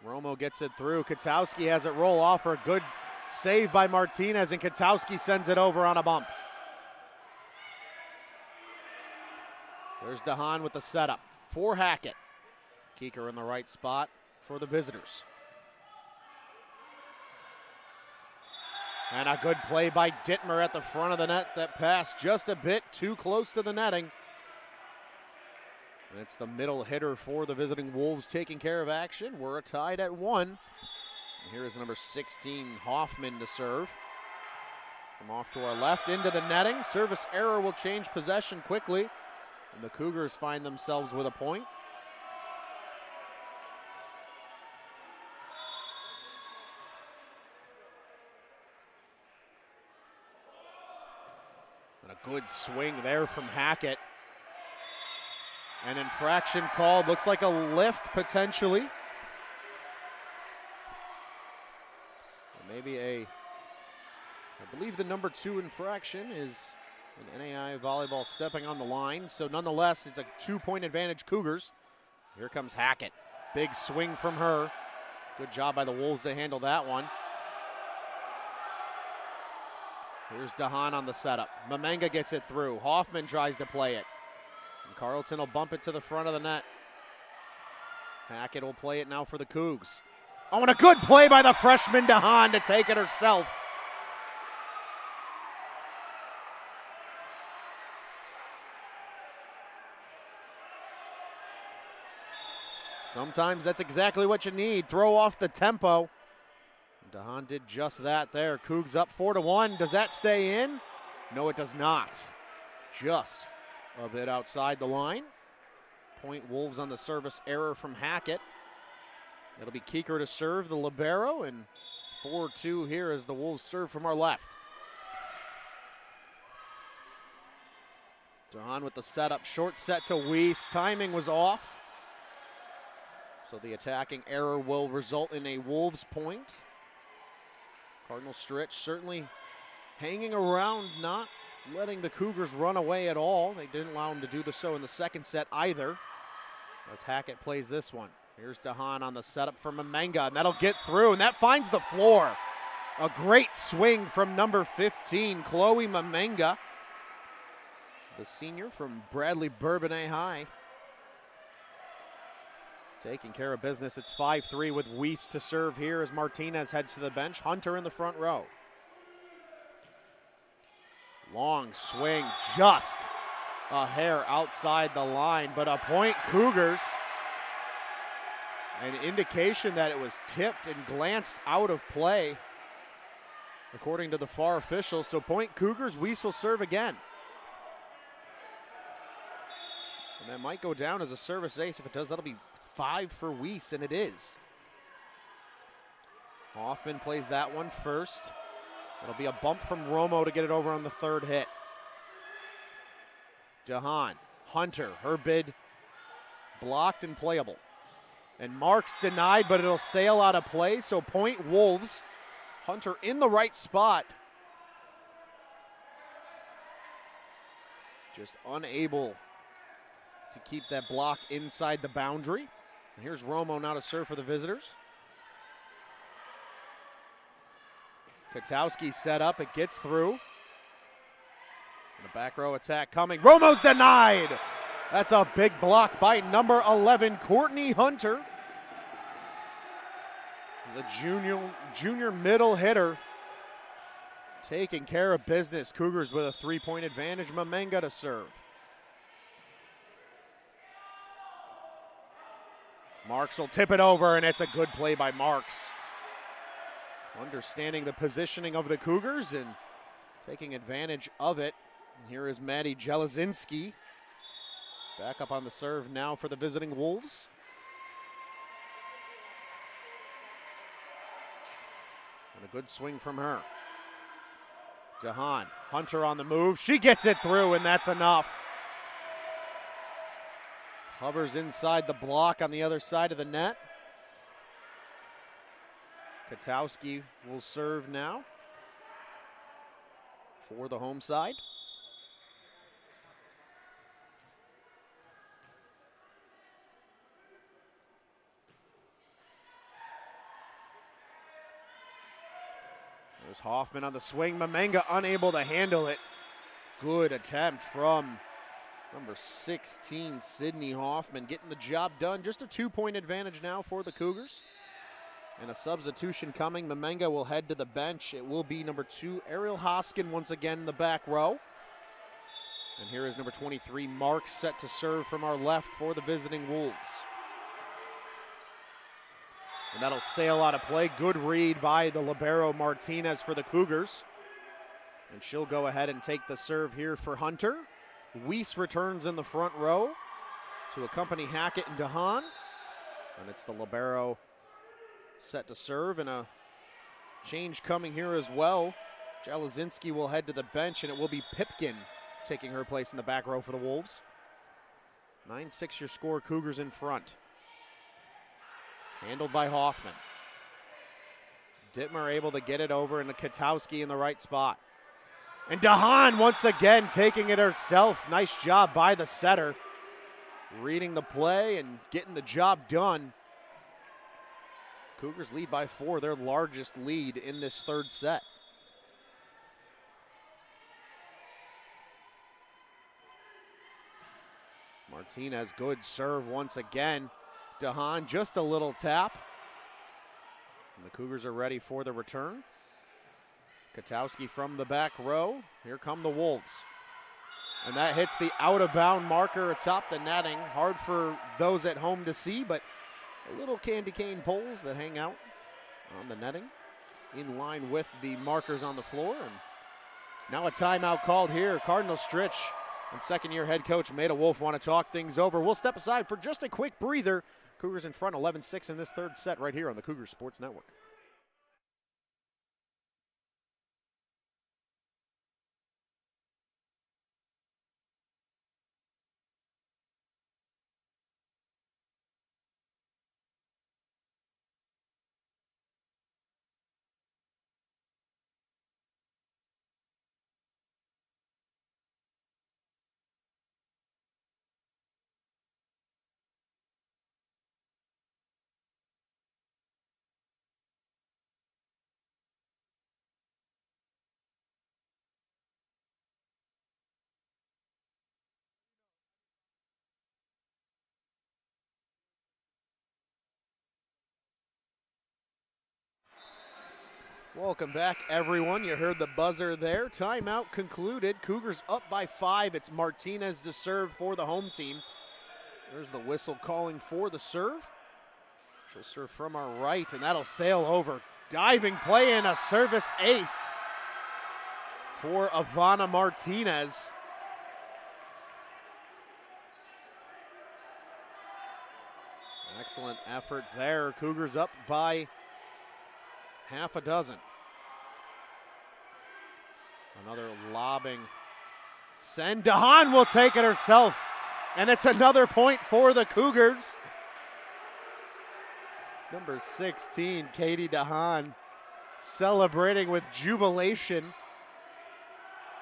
Romo gets it through. Katowski has it roll off for a good Saved by Martinez, and Katowski sends it over on a bump. There's DeHaan with the setup for Hackett. Keeker in the right spot for the visitors. And a good play by Dittmer at the front of the net. That pass just a bit too close to the netting. And it's the middle hitter for the visiting Wolves taking care of action. We're tied at 1. And here is number 16, Hoffman, to serve. From off to our left into the netting. Service error will change possession quickly. And the Cougars find themselves with a point. And a good swing there from Hackett. An infraction called. Looks like a lift potentially. Or maybe I believe the number 2 infraction is an NAI volleyball stepping on the line. So nonetheless, it's a 2-point advantage Cougars. Here comes Hackett. Big swing from her. Good job by the Wolves to handle that one. Here's DeHaan on the setup. Mamenga gets it through. Hoffman tries to play it. And Carleton will bump it to the front of the net. Hackett will play it now for the Cougs. Oh, and a good play by the freshman DeHaan to take it herself. Sometimes that's exactly what you need. Throw off the tempo. DeHaan did just that there. Cougs up 4-1. Does that stay in? No, it does not. Just a bit outside the line. Point Wolves on the service error from Hackett. It'll be Keeker to serve the libero, and it's 4-2 here as the Wolves serve from our left. DeHaan with the setup. Short set to Weiss. Timing was off. So the attacking error will result in a Wolves point. Cardinal Stritch certainly hanging around, not letting the Cougars run away at all. They didn't allow him to do so in the second set either, as Hackett plays this one. Here's DeHaan on the setup for Mamenga, and that'll get through, and that finds the floor. A great swing from number 15, Chloe Mamenga, the senior from Bradley Bourbonnais High. Taking care of business. It's 5-3 with Weiss to serve here as Martinez heads to the bench. Hunter in the front row. Long swing, just a hair outside the line, but a point Cougars. An indication that it was tipped and glanced out of play, according to the FAR officials. So point Cougars. Weiss will serve again. And that might go down as a service ace. If it does, that'll be 5 for Weiss, and it is. Hoffman plays that one first. It'll be a bump from Romo to get it over on the third hit. DeHaan, Hunter, her bid blocked and playable. And Marks denied, but it'll sail out of play, so point Wolves. Hunter in the right spot. Just unable to keep that block inside the boundary. And here's Romo now to serve for the visitors. Katowski set up, it gets through. And a back row attack coming. Romo's denied! That's a big block by number 11, Courtney Hunter. The junior middle hitter taking care of business. Cougars with a 3-point advantage. Mamenga to serve. Marks will tip it over, and it's a good play by Marks. Understanding the positioning of the Cougars and taking advantage of it. And here is Maddie Jelazinski. Back up on the serve now for the visiting Wolves. And a good swing from her. DeHaan, Hunter on the move. She gets it through, and that's enough. Hovers inside the block on the other side of the net. Katowski will serve now for the home side. There's Hoffman on the swing. Mamenga unable to handle it. Good attempt from number 16, Sydney Hoffman, getting the job done. Just a 2-point advantage now for the Cougars. And a substitution coming. Mamenga will head to the bench. It will be number 2, Ariel Hoskin, once again in the back row. And here is number 23, Mark, set to serve from our left for the visiting Wolves. And that'll sail out of play. Good read by the libero Martinez for the Cougars. And she'll go ahead and take the serve here for Hunter. Weiss returns in the front row to accompany Hackett and DeHaan. And it's the libero set to serve, and a change coming here as well. Jelazinski will head to the bench, and it will be Pipkin taking her place in the back row for the Wolves. 9-6 your score, Cougars in front. Handled by Hoffman. Dittmer able to get it over, and Katowski in the right spot. And DeHaan once again taking it herself. Nice job by the setter. Reading the play and getting the job done. Cougars lead by 4, their largest lead in this third set. Martinez, good serve once again. DeHaan, just a little tap. And the Cougars are ready for the return. Katowski from the back row. Here come the Wolves. And that hits the out-of-bound marker atop the netting. Hard for those at home to see, but a little candy cane poles that hang out on the netting in line with the markers on the floor. And now a timeout called here. Cardinal Stritch and second-year head coach Maida Wolf want to talk things over. We'll step aside for just a quick breather. Cougars in front 11-6 in this third set right here on the Cougars Sports Network. Welcome back, everyone. You heard the buzzer there. Timeout concluded. Cougars up by 5. It's Martinez to serve for the home team. There's the whistle calling for the serve. She'll serve from our right, and that'll sail over. Diving play and a service ace for Ivana Martinez. Excellent effort there. Cougars up by half a dozen. Another lobbing send. DeHaan will take it herself. And it's another point for the Cougars. It's number 16, Katie DeHaan, celebrating with jubilation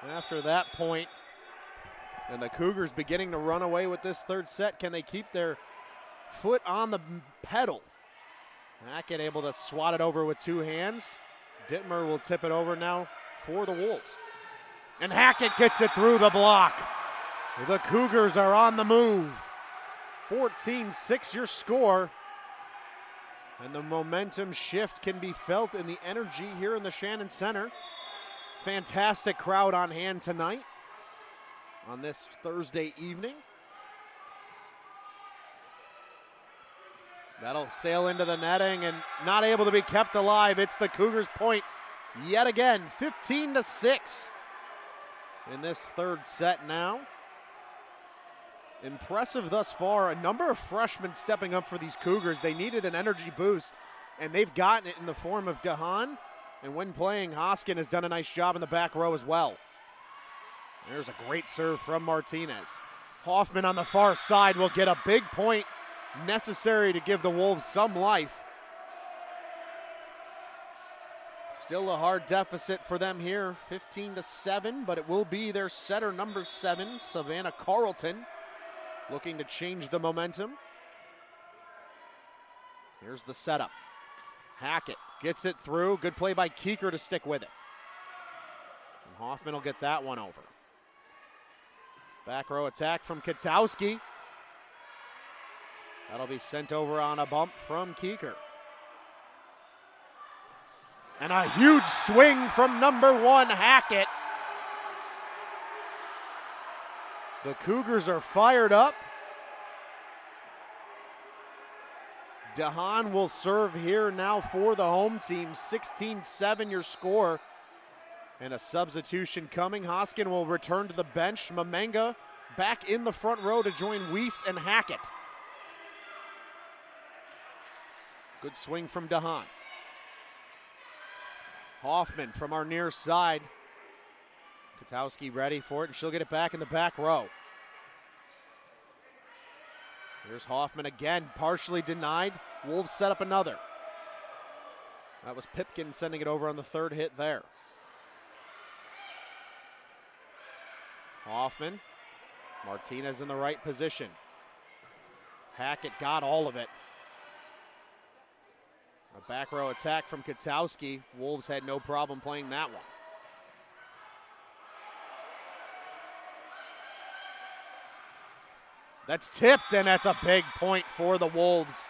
after that point. And the Cougars beginning to run away with this third set. Can they keep their foot on the pedal? Hackett able to swat it over with 2 hands. Dittmer will tip it over now for the Wolves. And Hackett gets it through the block. The Cougars are on the move. 14-6 your score. And the momentum shift can be felt in the energy here in the Shannon Center. Fantastic crowd on hand tonight on this Thursday evening. That'll sail into the netting and not able to be kept alive. It's the Cougars' point yet again, 15-6 in this third set now. Impressive thus far. A number of freshmen stepping up for these Cougars. They needed an energy boost, and they've gotten it in the form of DeHaan. And when playing, Hoskin has done a nice job in the back row as well. There's a great serve from Martinez. Hoffman on the far side will get a big point necessary to give the Wolves some life. Still a hard deficit for them here, 15-7, but it will be their setter number 7, Savannah Carlton, looking to change the momentum. Here's the setup. Hackett gets it through. Good play by Keeker to stick with it. Hoffman will get that one over. Back row attack from Katowski. That'll be sent over on a bump from Keeker. And a huge swing from number 1, Hackett. The Cougars are fired up. DeHaan will serve here now for the home team. 16-7 your score. And a substitution coming. Hoskin will return to the bench. Mamenga back in the front row to join Weiss and Hackett. Good swing from DeHaan. Hoffman from our near side. Katowski ready for it, and she'll get it back in the back row. Here's Hoffman again, partially denied. Wolves set up another. That was Pipkin sending it over on the third hit there. Hoffman. Martinez in the right position. Hackett got all of it. A back row attack from Katowski. Wolves had no problem playing that one. That's tipped, and that's a big point for the Wolves.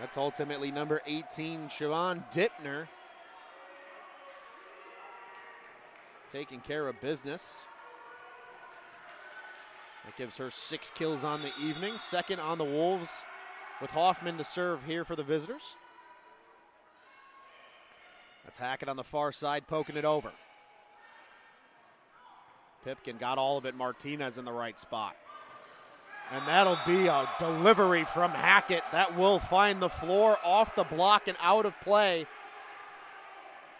That's ultimately number 18, Siobhan Dittner, taking care of business. That gives her 6 kills on the evening. Second on the Wolves, with Hoffman to serve here for the visitors. That's Hackett on the far side, poking it over. Pipkin got all of it. Martinez in the right spot. And that'll be a delivery from Hackett. That will find the floor, off the block and out of play.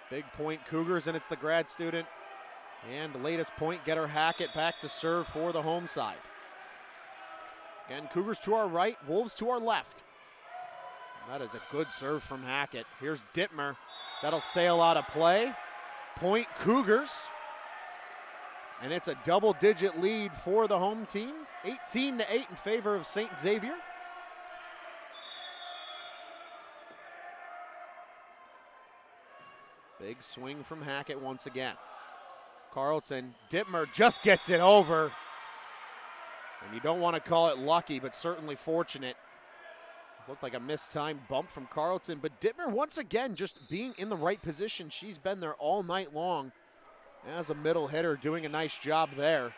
Big point Cougars, and it's the grad student and the latest point getter Hackett back to serve for the home side. Again, Cougars to our right, Wolves to our left. That is a good serve from Hackett. Here's Dittmer. That'll sail out of play. Point Cougars. And it's a double-digit lead for the home team. 18-8 in favor of St. Xavier. Big swing from Hackett once again. Carlton, Dittmer just gets it over. And you don't want to call it lucky, but certainly fortunate. Looked like a mistimed bump from Carlton, but Dittmer once again just being in the right position. She's been there all night long as a middle hitter, doing a nice job there.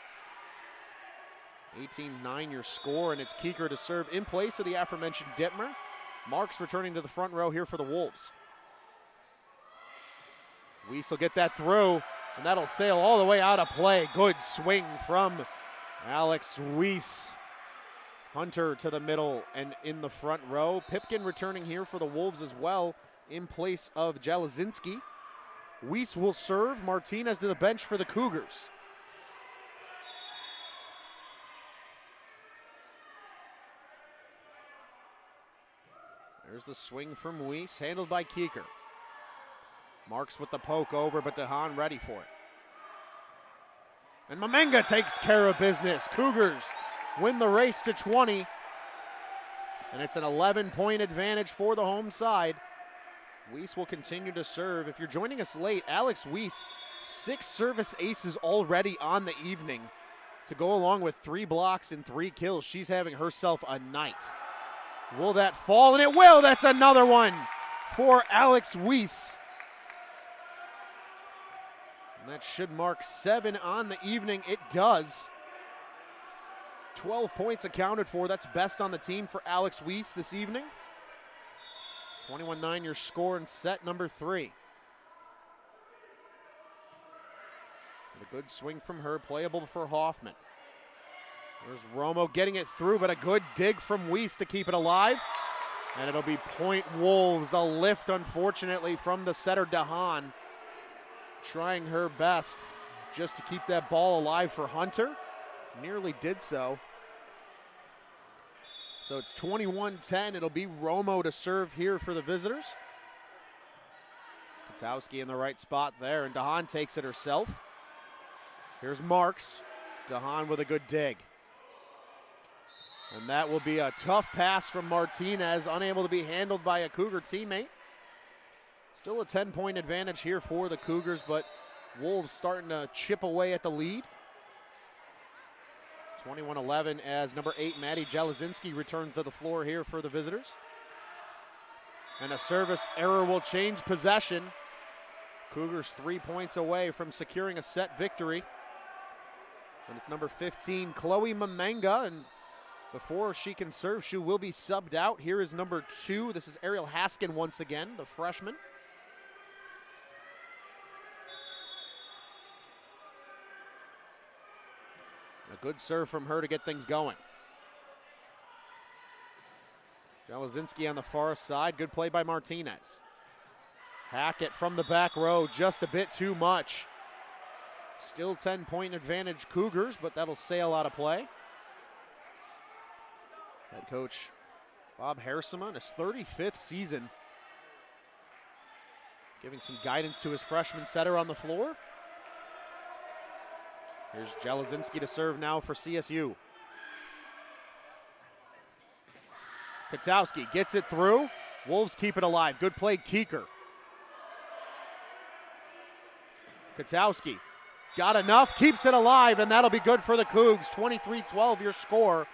18-9 your score, and it's Keeker to serve in place of the aforementioned Dittmer. Marks returning to the front row here for the Wolves. Weiss will get that through, and that'll sail all the way out of play. Good swing from Alex Weiss. Hunter to the middle and in the front row. Pipkin returning here for the Wolves as well in place of Jelazinski. Weiss will serve. Martinez to the bench for the Cougars. There's the swing from Weiss, handled by Keeker. Marks with the poke over, but DeHaan ready for it. And Mamenga takes care of business. Cougars win the race to 20. And it's an 11-point advantage for the home side. Weiss will continue to serve. If you're joining us late, Alex Weiss, 6 service aces already on the evening to go along with 3 blocks and 3 kills. She's having herself a night. Will that fall? And it will. That's another one for Alex Weiss. And that should mark 7 on the evening. It does. 12 points accounted for. That's best on the team for Alex Weiss this evening. 21-9 your score in set number 3. And a good swing from her, playable for Hoffman. There's Romo getting it through, but a good dig from Weiss to keep it alive. And it'll be point Wolves. A lift, unfortunately, from the setter DeHaan. Trying her best just to keep that ball alive for Hunter. Nearly did so. So it's 21-10. It'll be Romo to serve here for the visitors. Katowski in the right spot there, and DeHaan takes it herself. Here's Marks. DeHaan with a good dig. And that will be a tough pass from Martinez, unable to be handled by a Cougar teammate. Still a 10-point advantage here for the Cougars, but Wolves starting to chip away at the lead. 21-11 as number 8, Maddie Jelazinski, returns to the floor here for the visitors. And a service error will change possession. Cougars 3 points away from securing a set victory. And it's number 15, Chloe Mamanga. And before she can serve, she will be subbed out. Here is number 2. This is Ariel Haskin once again, the freshman. A good serve from her to get things going. Jelazinski on the far side. Good play by Martinez. Hackett from the back row, just a bit too much. Still 10-point advantage Cougars, but that'll sail out of play. Head coach Bob Haarsema in his 35th season, giving some guidance to his freshman setter on the floor. Here's Jelazinski to serve now for CSU. Katowski gets it through. Wolves keep it alive. Good play, Keeker. Katowski got enough, keeps it alive, and that'll be good for the Cougs. 23-12 your score.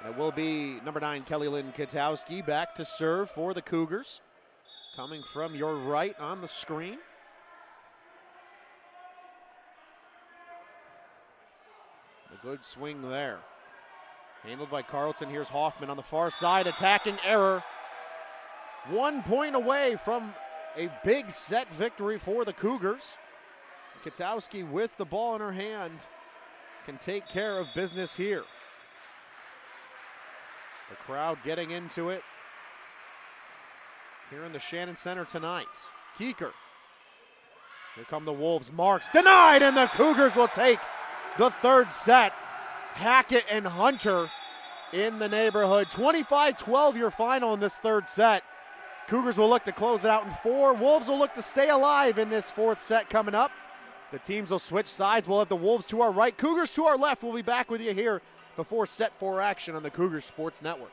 And it will be number 9, Kelly Lynn Katowski, back to serve for the Cougars. Coming from your right on the screen. A good swing there. Handled by Carlton. Here's Hoffman on the far side, attacking error. 1 point away from a big set victory for the Cougars. Katowski with the ball in her hand can take care of business here. The crowd getting into it here in the Shannon Center tonight. Keeker. Here come the Wolves. Marks denied, and the Cougars will take the third set. Hackett and Hunter in the neighborhood. 25-12 your final in this third set. Cougars will look to close it out in 4. Wolves will look to stay alive in this fourth set coming up. The teams will switch sides. We'll have the Wolves to our right, Cougars to our left. We'll be back with you here before set 4 action on the Cougars Sports Network.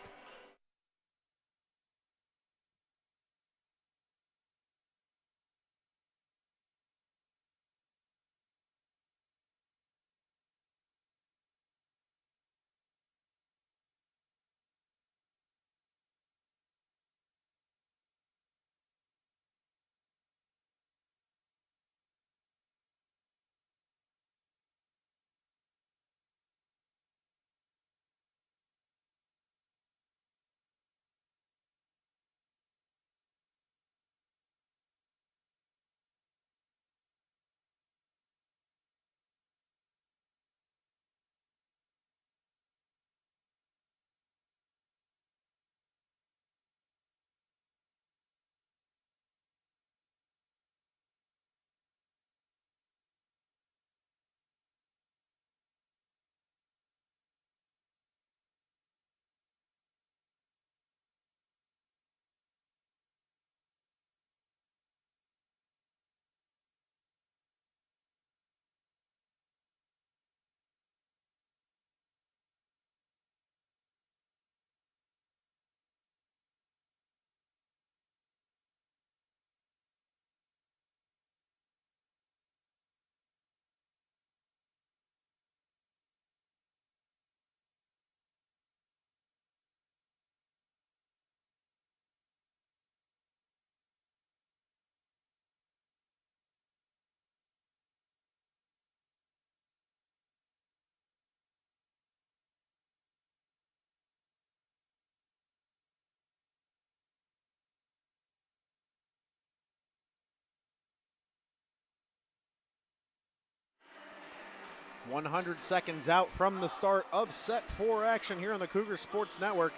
.100 seconds out from the start of set 4 action here on the Cougar Sports Network.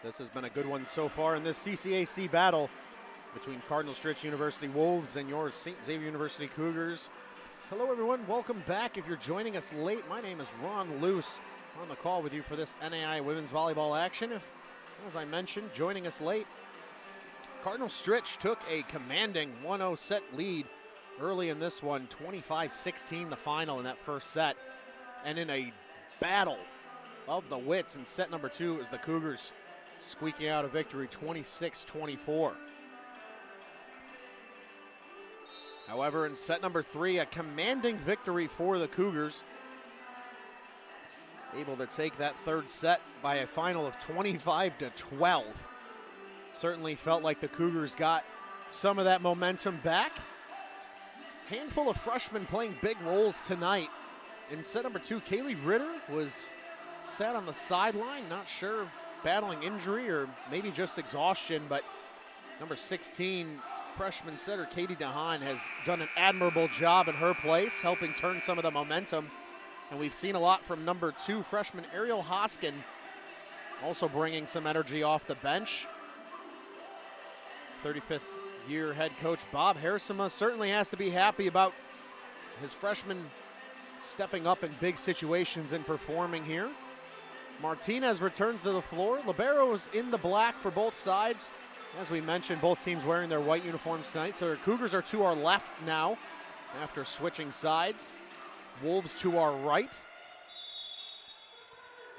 This has been a good one so far in this CCAC battle between Cardinal Stritch University Wolves and your St. Xavier University Cougars. Hello everyone, welcome back. If you're joining us late, my name is Ron Luce. On the call with you for this NAI women's volleyball action. As I mentioned, joining us late, Cardinal Stritch took a commanding 1-0 set lead early in this one, 25-16 the final in that first set. And in a battle of the wits in set number 2 as the Cougars squeaking out a victory 26-24. However, in set number 3, a commanding victory for the Cougars. Able to take that third set by a final of 25-12. Certainly felt like the Cougars got some of that momentum back. Handful of freshmen playing big roles tonight. In set number 2, Kaylee Ritter was sat on the sideline, not sure, battling injury or maybe just exhaustion, but number 16, freshman setter Katie DeHaan has done an admirable job in her place, helping turn some of the momentum. And we've seen a lot from number 2 freshman Ariel Hoskin, also bringing some energy off the bench. 35th year head coach Bob Harsema certainly has to be happy about his freshmen stepping up in big situations and performing here. Martinez returns to the floor. Liberos in the black for both sides. As we mentioned, both teams wearing their white uniforms tonight. So our Cougars are to our left now after switching sides. Wolves to our right.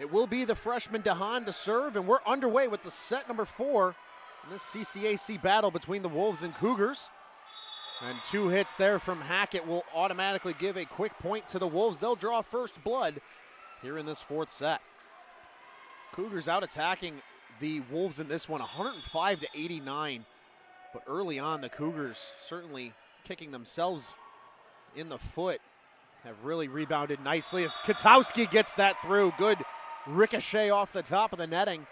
It will be the freshman DeHaan to serve, and we're underway with the set number 4 in this CCAC battle between the Wolves and Cougars. And 2 hits there from Hackett will automatically give a quick point to the Wolves. They'll draw first blood here in this 4th set. Cougars out attacking the Wolves in this one, 105-89. But early on, the Cougars certainly kicking themselves in the foot. Have really rebounded nicely as Katowski gets that through. Good ricochet off the top of the netting.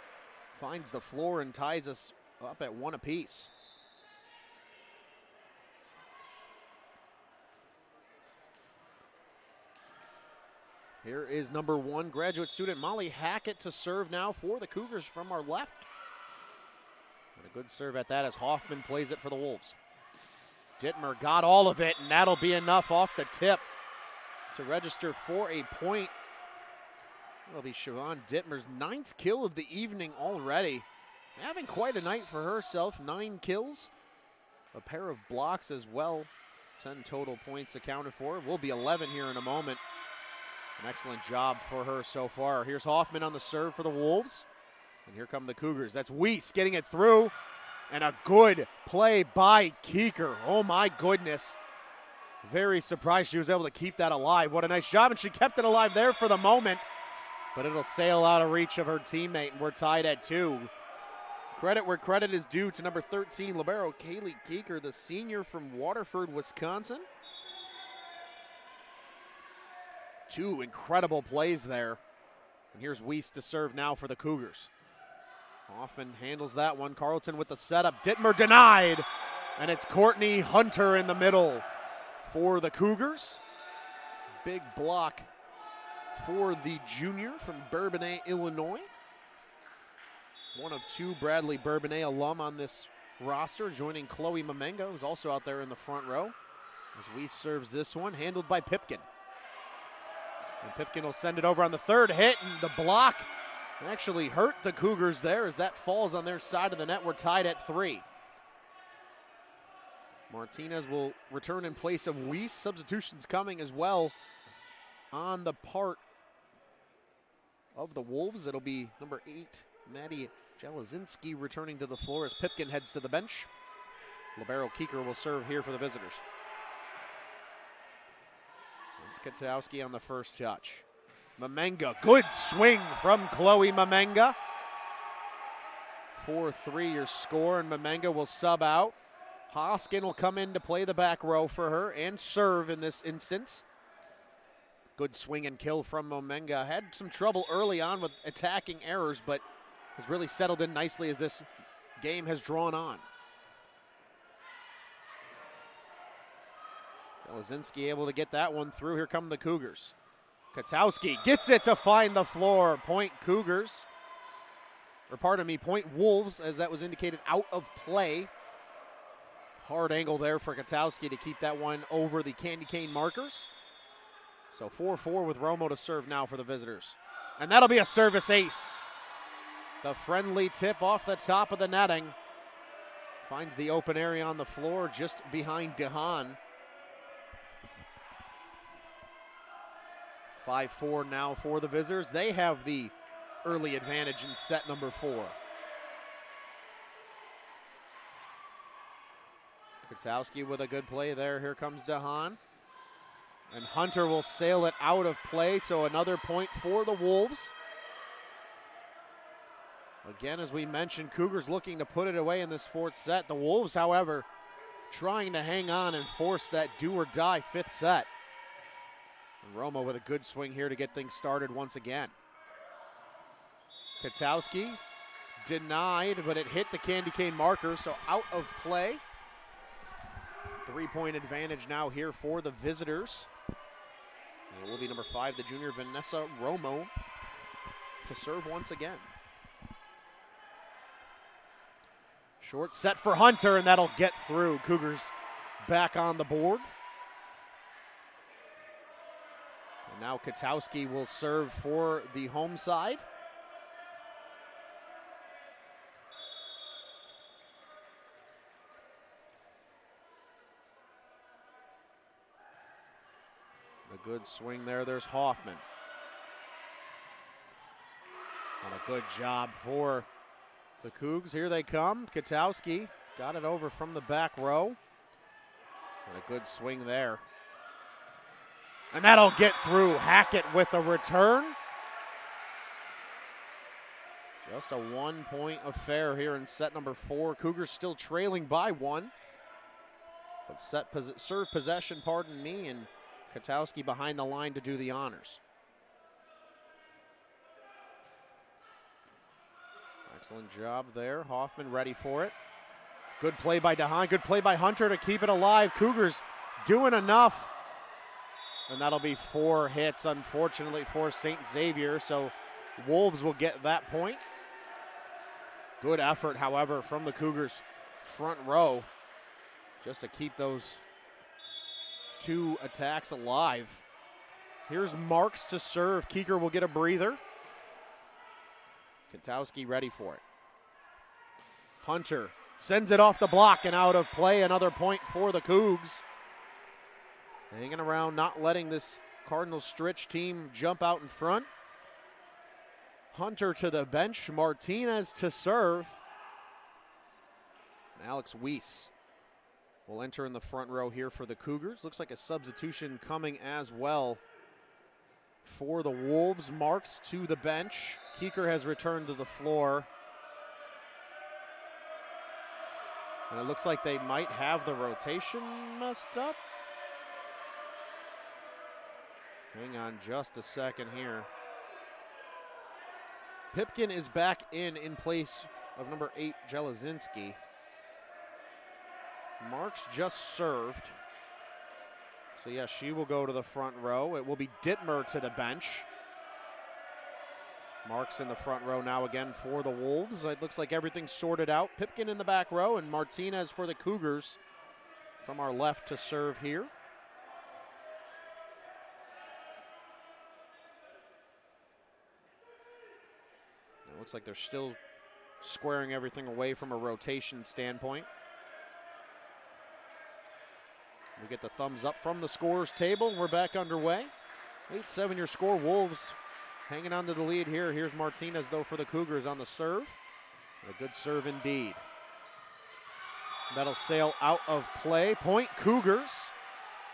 Finds the floor and ties us up at 1 apiece. Here is number 1 graduate student Molly Hackett to serve now for the Cougars from our left. And a good serve at that as Hoffman plays it for the Wolves. Dittmer got all of it, and that'll be enough off the tip to register for a point. It'll be Siobhan Dittmer's 9th kill of the evening already. Having quite a night for herself, 9 kills, a pair of blocks as well. 10 total points accounted for. Will be 11 here in a moment. An excellent job for her so far. Here's Hoffman on the serve for the Wolves. And here come the Cougars. That's Weiss getting it through. And a good play by Keeker. Oh my goodness. Very surprised she was able to keep that alive. What a nice job, and she kept it alive there for the moment. But it'll sail out of reach of her teammate, and we're tied at 2. Credit where credit is due to number 13, libero Kaylee Keeker, the senior from Waterford, Wisconsin. 2 incredible plays there. And here's Weiss to serve now for the Cougars. Hoffman handles that one. Carlton with the setup. Dittmer denied. And it's Courtney Hunter in the middle for the Cougars. Big block for the junior from Bourbonnais, Illinois. One of 2 Bradley Bourbonnais alum on this roster, joining Chloe Mamenga, who's also out there in the front row. As Weiss serves this one, handled by Pipkin. And Pipkin will send it over on the 3rd hit, and the block actually hurt the Cougars there as that falls on their side of the net. We're tied at 3. Martinez will return in place of Weiss. Substitutions coming as well on the part of the Wolves. It'll be number 8, Maddie Jelazinski, returning to the floor as Pipkin heads to the bench. Libero Keeker will serve here for the visitors. It's Katowski on the first touch. Mamenga, good swing from Chloe Mamenga. 4-3 your score, and Mamenga will sub out. Hoskin will come in to play the back row for her and serve in this instance. Good swing and kill from Mamenga. Had some trouble early on with attacking errors, but has really settled in nicely as this game has drawn on. Lazinski able to get that one through. Here come the Cougars. Katowski gets it to find the floor. Point Cougars. Or pardon me, point Wolves, as that was indicated out of play. Hard angle there for Katowski to keep that one over the candy cane markers. So 4-4 with Romo to serve now for the visitors. And that'll be a service ace. The friendly tip off the top of the netting. Finds the open area on the floor just behind DeHaan. 5-4 now for the visitors. They have the early advantage in set number 4. Katowski with a good play there. Here comes DeHaan. And Hunter will sail it out of play, so another point for the Wolves. Again, as we mentioned, Cougars looking to put it away in this fourth set. The Wolves, however, trying to hang on and force that do-or-die fifth set. And Roma with a good swing here to get things started once again. Katowski denied, but it hit the candy cane marker, so out of play. 3-point advantage now here for the visitors. And it will be number 5, the junior Vanessa Romo, to serve once again. Short set for Hunter, and that'll get through. Cougars back on the board. And now Katowski will serve for the home side. A good swing there. There's Hoffman. And a good job for the Cougs. Here they come. Katowski got it over from the back row. And a good swing there. And that'll get through. Hackett with a return. Just a 1-point affair here in set number 4. Cougars still trailing by 1. But serve possession, pardon me, and Katowski behind the line to do the honors. Excellent job there. Hoffman ready for it. Good play by DeHaan. Good play by Hunter to keep it alive. Cougars doing enough. And that'll be 4 hits, unfortunately, for St. Xavier. So Wolves will get that point. Good effort, however, from the Cougars' front row just to keep those 2 attacks alive. Here's Marks to serve. Keeker will get a breather. Katowski ready for it. Hunter sends it off the block and out of play. Another point for the Cougs. Hanging around, not letting this Cardinal Stritch team jump out in front. Hunter to the bench. Martinez to serve. And Alex Weiss will enter in the front row here for the Cougars. Looks like a substitution coming as well for the Wolves. Marks to the bench. Keeker has returned to the floor. And it looks like they might have the rotation messed up. Hang on just a second here. Pipkin is back in place of number 8, Jelazinski. Marks just served. So, yes, she will go to the front row. It will be Dittmer to the bench. Marks in the front row now again for the Wolves. It looks like everything's sorted out. Pipkin in the back row and Martinez for the Cougars from our left to serve here. It looks like they're still squaring everything away from a rotation standpoint. We get the thumbs up from the scorers table. We're back underway. 8-7 your score. Wolves hanging on to the lead here. Here's Martinez, though, for the Cougars on the serve. A good serve indeed. That'll sail out of play. Point Cougars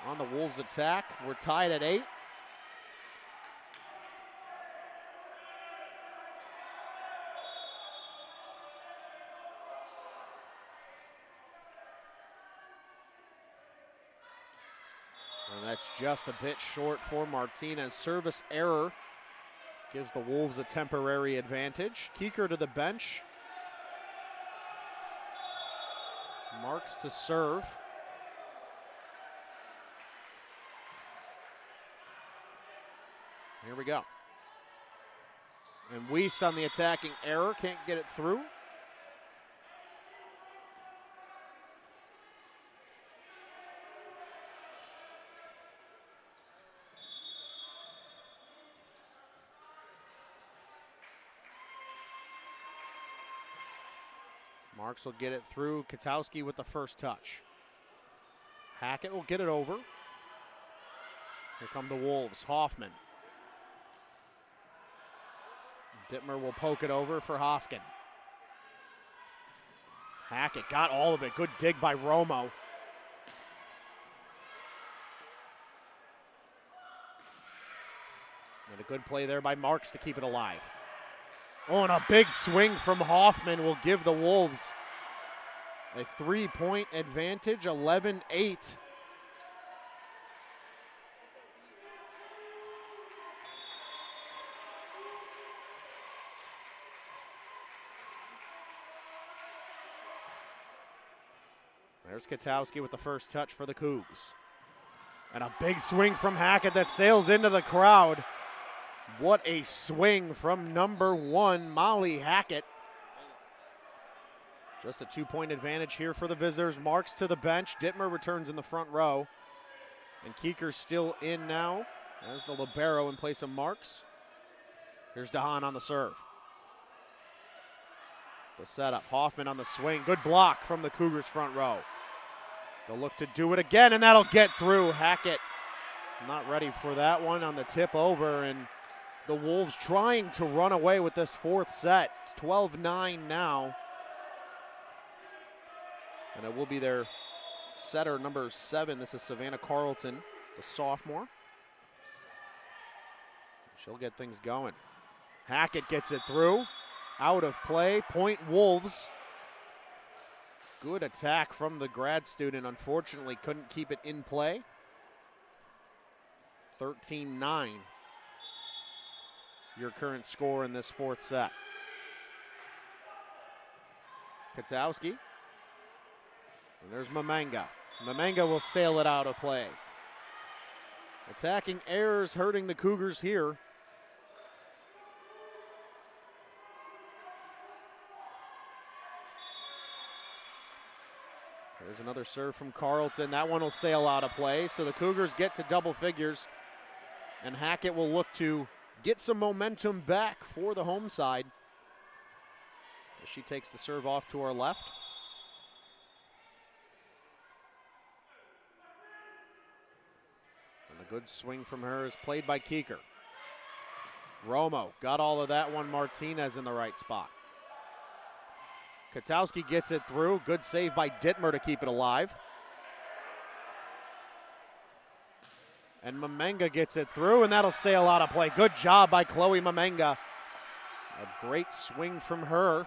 on the Wolves attack. We're tied at 8. And that's just a bit short for Martinez. Service error gives the Wolves a temporary advantage. Keeker to the bench. Marks to serve. Here we go. And Weiss on the attacking error. Can't get it through. Marks will get it through. Katowski with the first touch. Hackett will get it over. Here come the Wolves. Hoffman. Dittmer will poke it over for Hoskin. Hackett got all of it. Good dig by Romo. And a good play there by Marks to keep it alive. Oh, and a big swing from Hoffman will give the Wolves a 3-point advantage, 11-8. There's Katowski with the first touch for the Cougs. And a big swing from Hackett that sails into the crowd. What a swing from number 1, Molly Hackett. Just a 2-point advantage here for the visitors. Marks to the bench. Dittmer returns in the front row. And Keeker's still in now as the libero in place of Marks. Here's DeHaan on the serve. The setup. Hoffman on the swing. Good block from the Cougars front row. They'll look to do it again, and that'll get through. Hackett not ready for that one on the tip over, and the Wolves trying to run away with this fourth set. It's 12-9 now. And it will be their setter, number 7. This is Savannah Carlton, the sophomore. She'll get things going. Hackett gets it through. Out of play. Point Wolves. Good attack from the grad student. Unfortunately, couldn't keep it in play. 13-9. Your current score in this fourth set. Katowski. And there's Mamanga. Mamanga will sail it out of play. Attacking errors hurting the Cougars here. There's another serve from Carlton. That one will sail out of play. So the Cougars get to double figures. And Hackett will look to get some momentum back for the home side. As she takes the serve off to our left. And a good swing from her is played by Keeker. Romo got all of that one. Martinez in the right spot. Katowski gets it through. Good save by Dittmer to keep it alive. And Mamanga gets it through, and that'll sail out of play. Good job by Chloe Mamanga. A great swing from her.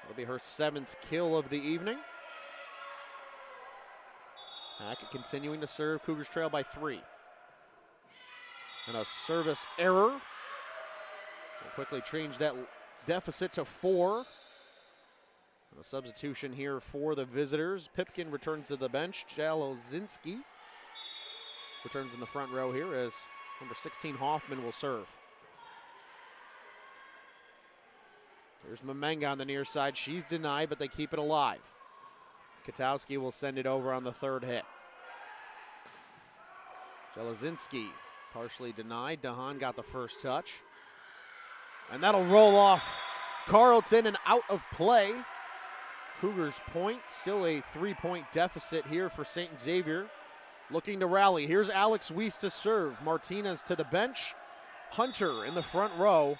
It'll be her 7th kill of the evening. Hackett continuing to serve. Cougars trail by 3. And a service error. We'll quickly change that deficit to 4. And a substitution here for the visitors. Pipkin returns to the bench. Jalozinski returns in the front row here as number 16 Hoffman will serve. There's Mamanga on the near side. She's denied, but they keep it alive. Katowski will send it over on the third hit. Jalozinski partially denied. DeHaan got the first touch. And that'll roll off Carlton and out of play. Cougars point, still a 3-point deficit here for St. Xavier. Looking to rally. Here's Alex Weiss to serve. Martinez to the bench. Hunter in the front row.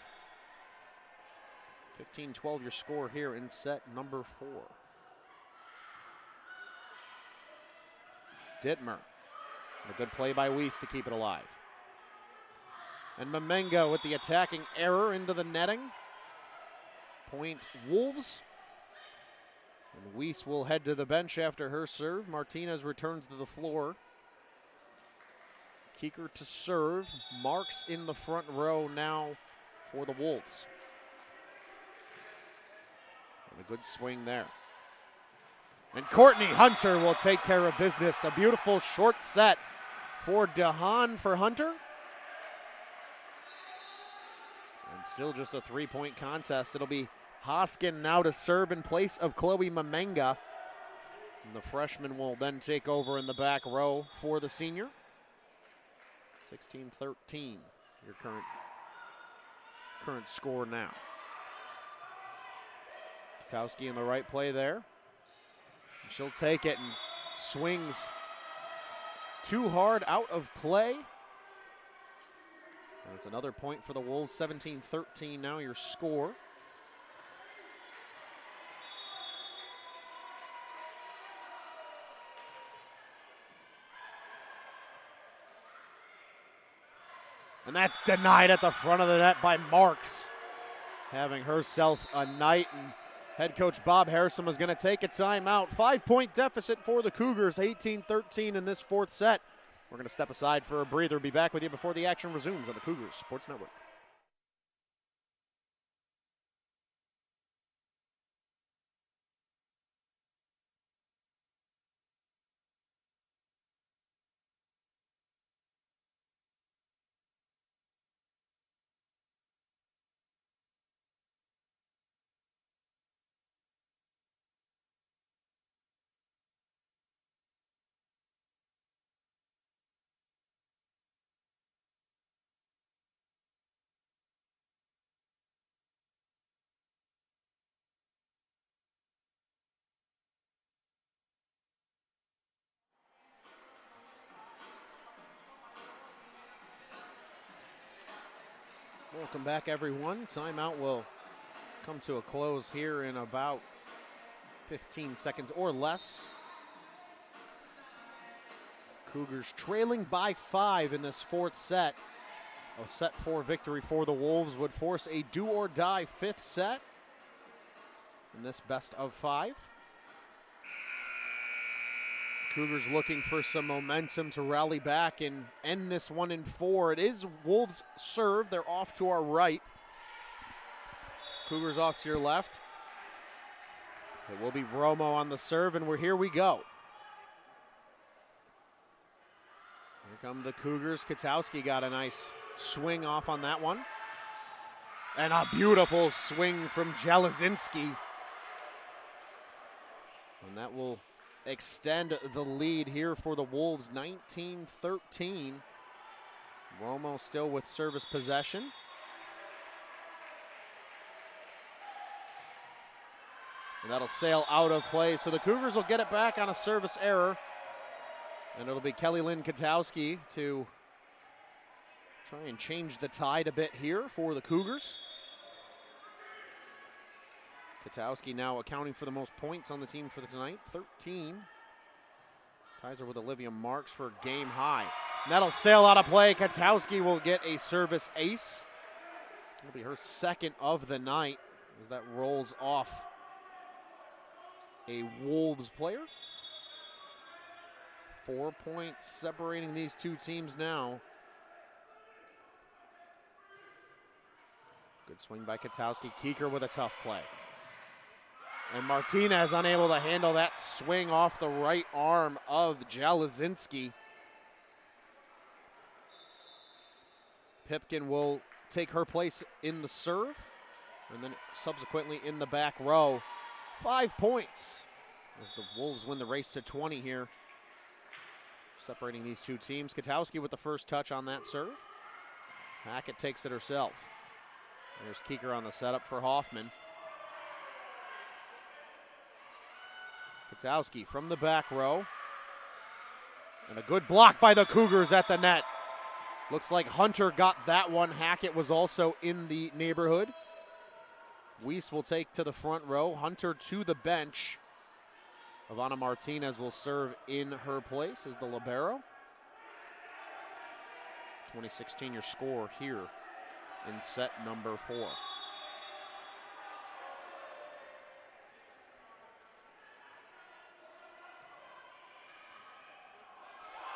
15-12 your score here in set number 4. Dittmer. A good play by Weiss to keep it alive. And Mamanga with the attacking error into the netting. Point Wolves. And Weiss will head to the bench after her serve. Martinez returns to the floor. Keeker to serve. Marks in the front row now for the Wolves. And a good swing there. And Courtney Hunter will take care of business. A beautiful short set for DeHaan for Hunter. And still just a 3-point contest. It'll be Hoskin now to serve in place of Chloe Mamanga. And the freshman will then take over in the back row for the senior. 16-13, your current score now. Katowski in the right play there. And she'll take it and swings too hard out of play. And it's another point for the Wolves. 17-13 now your score. And that's denied at the front of the net by Marks. Having herself a night, and head coach Bob Harrison was going to take a timeout. 5-point deficit for the Cougars, 18-13 in this fourth set. We're going to step aside for a breather. Be back with you before the action resumes on the Cougars Sports Network. Welcome back, everyone. Timeout will come to a close here in about 15 seconds or less. Cougars trailing by 5 in this fourth set. A set 4 victory for the Wolves would force a do-or-die fifth set in this best of 5. Cougars looking for some momentum to rally back and end this one in 4. It is Wolves serve. They're off to our right. Cougars off to your left. It will be Romo on the serve, and here we go. Here come the Cougars. Katowski got a nice swing off on that one. And a beautiful swing from Jelezinski. And that will extend the lead here for the Wolves, 19-13. Romo still with service possession. And that'll sail out of play, so the Cougars will get it back on a service error. And it'll be Kelly Lynn Katowski to try and change the tide a bit here for the Cougars. Katowski now accounting for the most points on the team for tonight, 13. Kaiser with Olivia Marks for game high. And that'll sail out of play. Katowski will get a service ace. It'll be her second of the night as that rolls off a Wolves player. 4 points separating these two teams now. Good swing by Katowski. Keeker with a tough play. And Martinez unable to handle that swing off the right arm of Jelezinski. Pipkin will take her place in the serve and then subsequently in the back row. 5 points as the Wolves win the race to 20 here, separating these two teams. Katowski with the first touch on that serve. Hackett takes it herself. There's Keeker on the setup for Hoffman. Katowski from the back row. And a good block by the Cougars at the net. Looks like Hunter got that one. Hackett was also in the neighborhood. Weiss will take to the front row. Hunter to the bench. Ivana Martinez will serve in her place as the libero. 2016 your score here in set number 4.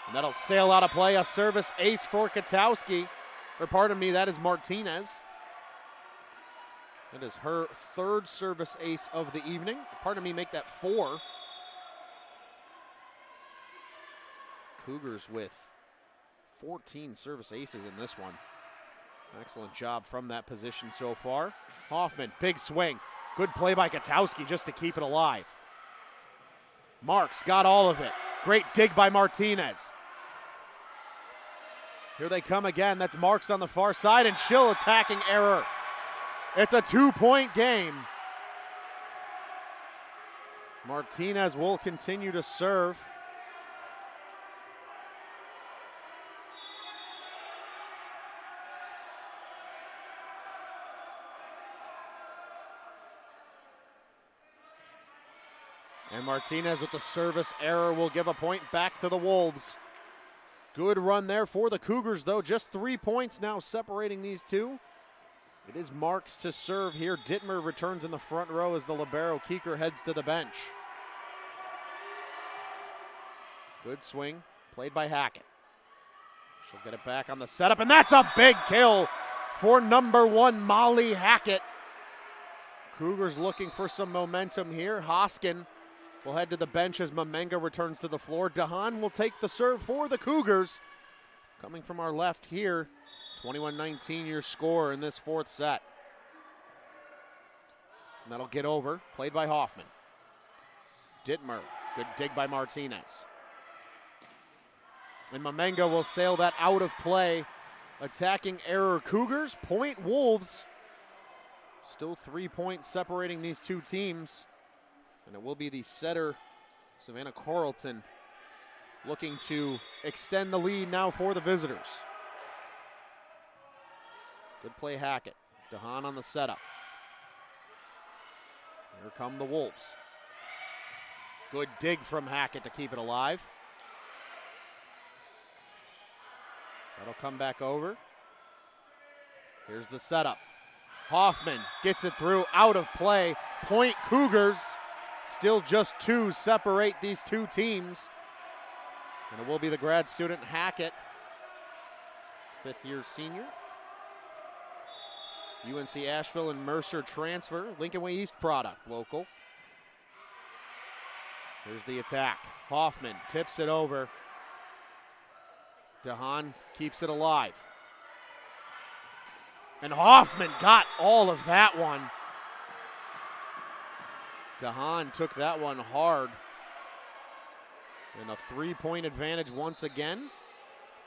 And that'll sail out of play. A service ace for Katowski. Or pardon me, that is Martinez. That is her third service ace of the evening. Pardon me, make that 4. Cougars with 14 service aces in this one. Excellent job from that position so far. Hoffman, big swing. Good play by Katowski just to keep it alive. Marks got all of it. Great dig by Martinez. Here they come again. That's Marks on the far side, and Schill attacking error. It's a 2-point game. Martinez will continue to serve. And Martinez with the service error will give a point back to the Wolves. Good run there for the Cougars, though. Just 3 points now separating these two. It is Marks to serve here. Dittmer returns in the front row as the libero. Keeker heads to the bench. Good swing, played by Hackett. She'll get it back on the setup, and that's a big kill for number 1, Molly Hackett. Cougars looking for some momentum here. Hoskin will head to the bench as Mamenga returns to the floor. Dahan will take the serve for the Cougars. Coming from our left here, 21-19 your score in this fourth set. And that'll get over, played by Hoffman. Dittmer, good dig by Martinez. And Mamenga will sail that out of play. Attacking error Cougars, point Wolves. Still 3 points separating these two teams. And it will be the setter, Savannah Carlton, looking to extend the lead now for the visitors. Good play, Hackett. Dahan on the setup. Here come the Wolves. Good dig from Hackett to keep it alive. That'll come back over. Here's the setup. Hoffman gets it through, out of play. Point Cougars. Still just 2 separate these two teams. And it will be the grad student Hackett, 5th-year senior. UNC Asheville and Mercer transfer. Lincoln Way East product, local. Here's the attack. Hoffman tips it over. Dahan keeps it alive. And Hoffman got all of that one. Dahan took that one hard. And a 3-point advantage once again.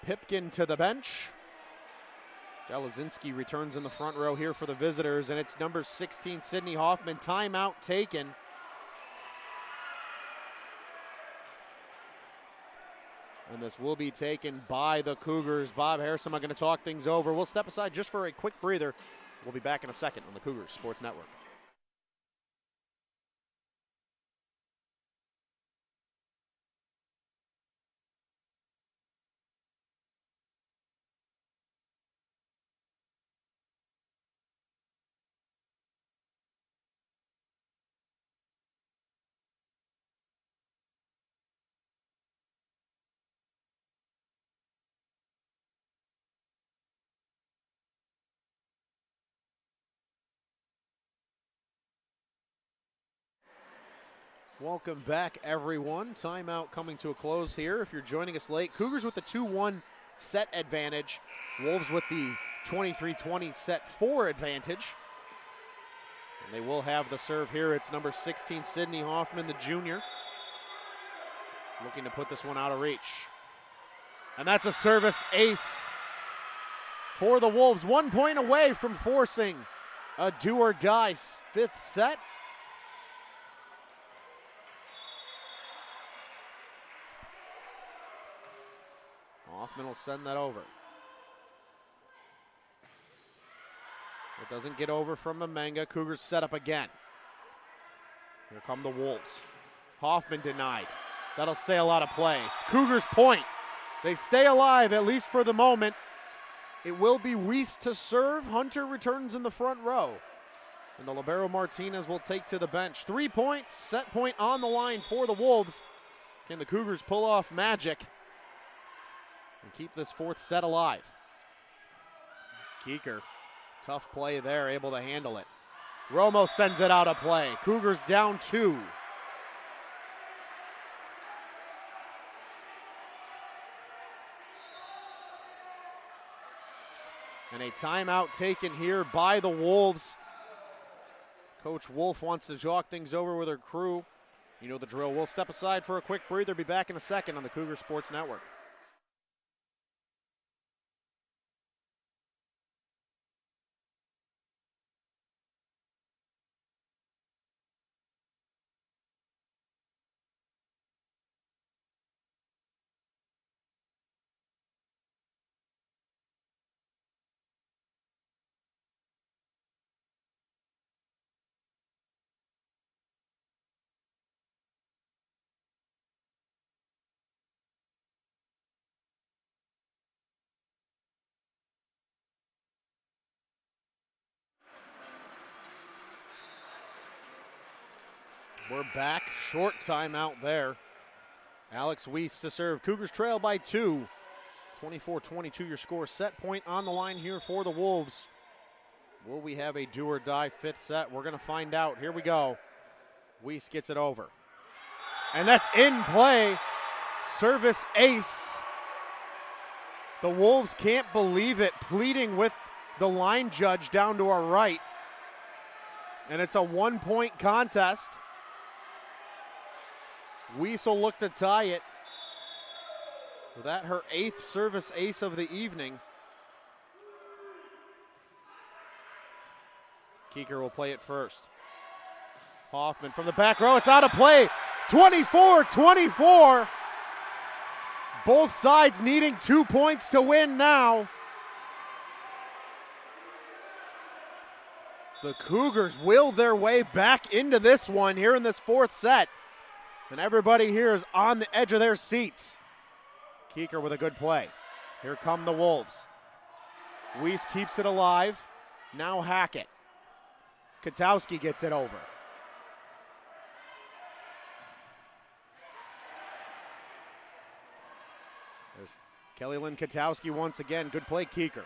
Pipkin to the bench. Jelazinski returns in the front row here for the visitors, and it's number 16, Sydney Hoffman. Timeout taken. And this will be taken by the Cougars. Bob Harrison, I'm going to talk things over. We'll step aside just for a quick breather. We'll be back in a second on the Cougars Sports Network. Welcome back, everyone. Timeout coming to a close here. If you're joining us late, Cougars with the 2-1 set advantage. Wolves with the 23-20 set 4 advantage. And they will have the serve here. It's number 16, Sydney Hoffman, the junior. Looking to put this one out of reach. And that's a service ace for the Wolves. 1 point away from forcing a do-or-die 5th set. Hoffman will send that over. It doesn't get over from Mamenga. Cougars set up again. Here come the Wolves. Hoffman denied. That'll sail out of play. Cougars point. They stay alive, at least for the moment. It will be Weiss to serve. Hunter returns in the front row. And the libero Martinez will take to the bench. 3 points, set point on the line for the Wolves. Can the Cougars pull off magic and keep this 4th set alive? Keeker, tough play there, able to handle it. Romo sends it out of play. Cougars down 2. And a timeout taken here by the Wolves. Coach Wolf wants to talk things over with her crew. You know the drill. We'll step aside for a quick breather. Be back in a second on the Cougar Sports Network. We're back. Short timeout there. Alex Weiss to serve. Cougars trail by 2. 24-22 your score. Set point on the line here for the Wolves. Will we have a do or die fifth set? We're going to find out. Here we go. Weiss gets it over. And that's in play. Service ace. The Wolves can't believe it, pleading with the line judge down to our right. And it's a 1-point contest. Weiss will look to tie it. That her 8th service ace of the evening. Keeker will play it first. Hoffman from the back row, it's out of play. 24-24. Both sides needing 2 points to win now. The Cougars will their way back into this one here in this 4th set. And everybody here is on the edge of their seats. Keeker with a good play. Here come the Wolves. Weiss keeps it alive. Now Hackett. Katowski gets it over. There's Kelly Lynn Katowski once again. Good play, Keeker.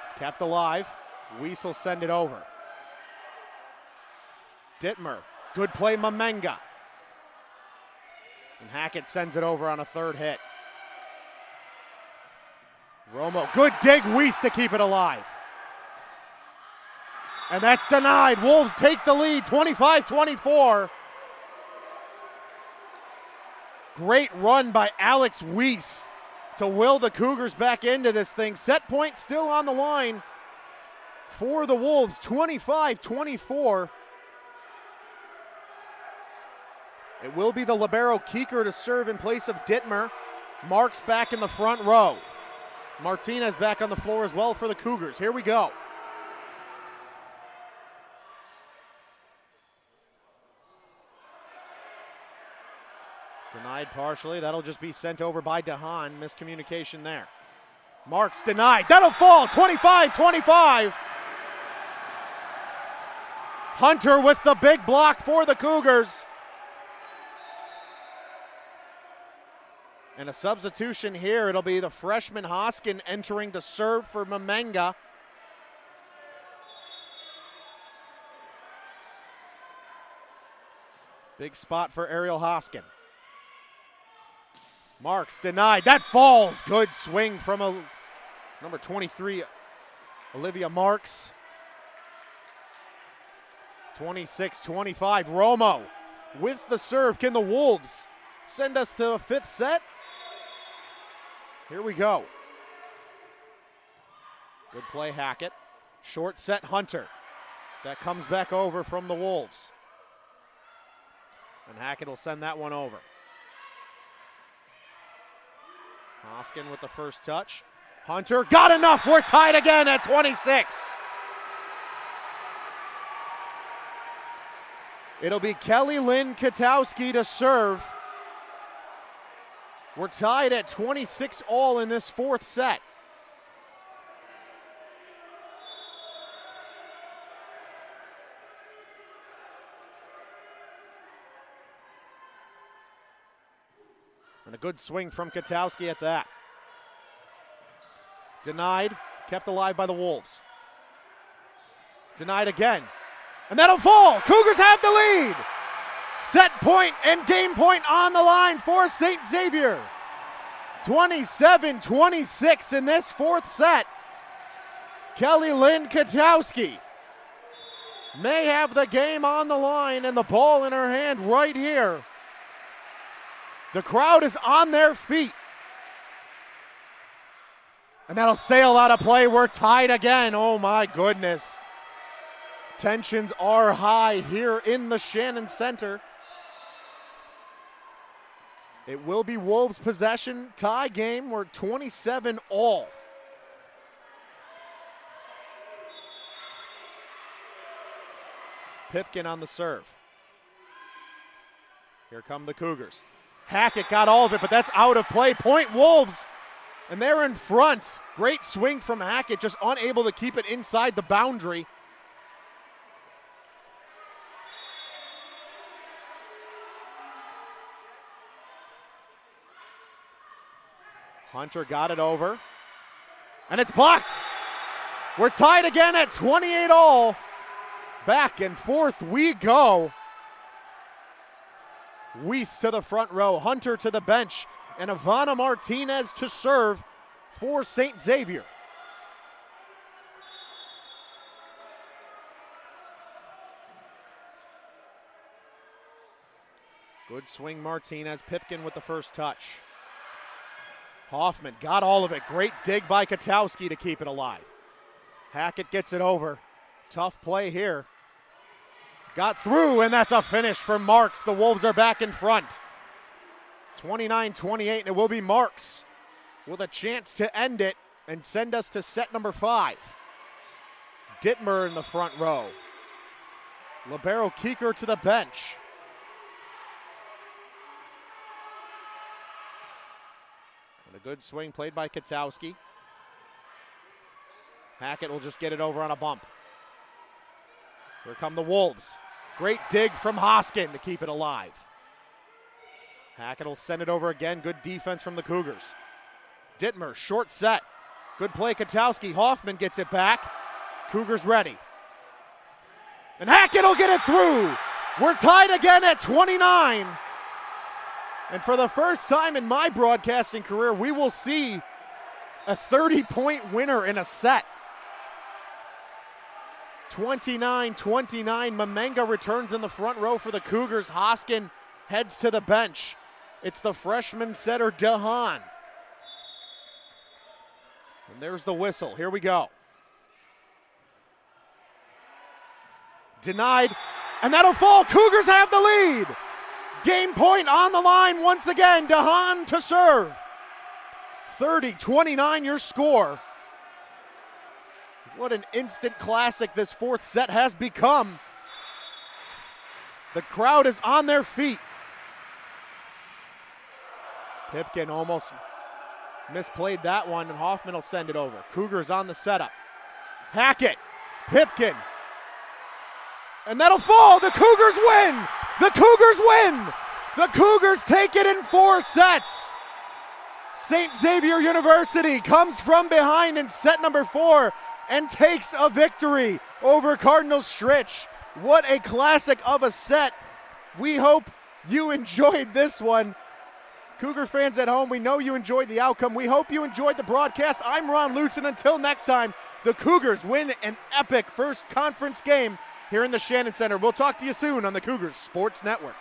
It's kept alive. Weiss will send it over. Dittmer. Good play, Mamenga. And Hackett sends it over on a 3rd hit. Romo, good dig, Weiss to keep it alive. And that's denied. Wolves take the lead, 25-24. Great run by Alex Weiss to will the Cougars back into this thing. Set point still on the line for the Wolves, 25-24. It will be the libero Keeker to serve in place of Dittmer. Marks back in the front row. Martinez back on the floor as well for the Cougars. Here we go. Denied partially. That'll just be sent over by DeHaan. Miscommunication there. Marks denied. That'll fall. 25-25. Hunter with the big block for the Cougars. And a substitution here. It'll be the freshman Hoskin entering to serve for Mamenga. Big spot for Ariel Hoskin. Marks denied. That falls. Good swing from number 23, Olivia Marks. 26-25. Romo with the serve. Can the Wolves send us to a 5th set? Here we go. Good play, Hackett. Short set, Hunter. That comes back over from the Wolves. And Hackett will send that one over. Hoskin with the first touch. Hunter got enough. We're tied again at 26. It'll be Kelly Lynn Katowski to serve. We're tied at 26 all in this 4th set. And a good swing from Katowski at that. Denied, kept alive by the Wolves. Denied again. And that'll fall. Cougars have the lead. Set point and game point on the line for St. Xavier. 27-26 in this 4th set. Kelly Lynn Katowski may have the game on the line and the ball in her hand right here. The crowd is on their feet. And that'll sail out of play. We're tied again. Oh my goodness. Tensions are high here in the Shannon Center. It will be Wolves possession tie game. We're 27 all. Pipkin on the serve. Here come the Cougars. Hackett got all of it, but that's out of play. Point Wolves, and they're in front. Great swing from Hackett, just unable to keep it inside the boundary. Hunter got it over. And it's blocked. We're tied again at 28 all. Back and forth we go. Weiss to the front row, Hunter to the bench, and Ivana Martinez to serve for St. Xavier. Good swing, Martinez. Pipkin with the first touch. Hoffman got all of it. Great dig by Katowski to keep it alive. Hackett gets it over. Tough play here. Got through, and that's a finish for Marks. The Wolves are back in front. 29-28, and it will be Marks with a chance to end it and send us to set number 5. Dittmer in the front row. Libero Keeker to the bench. And a good swing played by Katowski. Hackett will just get it over on a bump. Here come the Wolves. Great dig from Hoskin to keep it alive. Hackett will send it over again. Good defense from the Cougars. Dittmer, short set. Good play, Katowski. Hoffman gets it back. Cougars ready. And Hackett will get it through. We're tied again at 29. And for the first time in my broadcasting career, we will see a 30-point winner in a set. 29-29, Mamenga returns in the front row for the Cougars. Hoskin heads to the bench. It's the freshman setter, DeHaan. And there's the whistle. Here we go. Denied, and that'll fall. Cougars have the lead. Game point on the line once again. DeHaan to serve. 30-29 your score. What an instant classic this fourth set has become. The crowd is on their feet. Pipkin almost misplayed that one, and Hoffman will send it over. Cougars on the setup. Hackett, Pipkin, and that'll fall. The Cougars win. The Cougars win. The Cougars take it in 4 sets. St. Xavier University comes from behind in set number 4 and takes a victory over Cardinal Stritch. What a classic of a set. We hope you enjoyed this one. Cougar fans at home, we know you enjoyed the outcome. We hope you enjoyed the broadcast. I'm Ron Lutz, and until next time, the Cougars win an epic first conference game here in the Shannon Center. We'll talk to you soon on the Cougars Sports Network.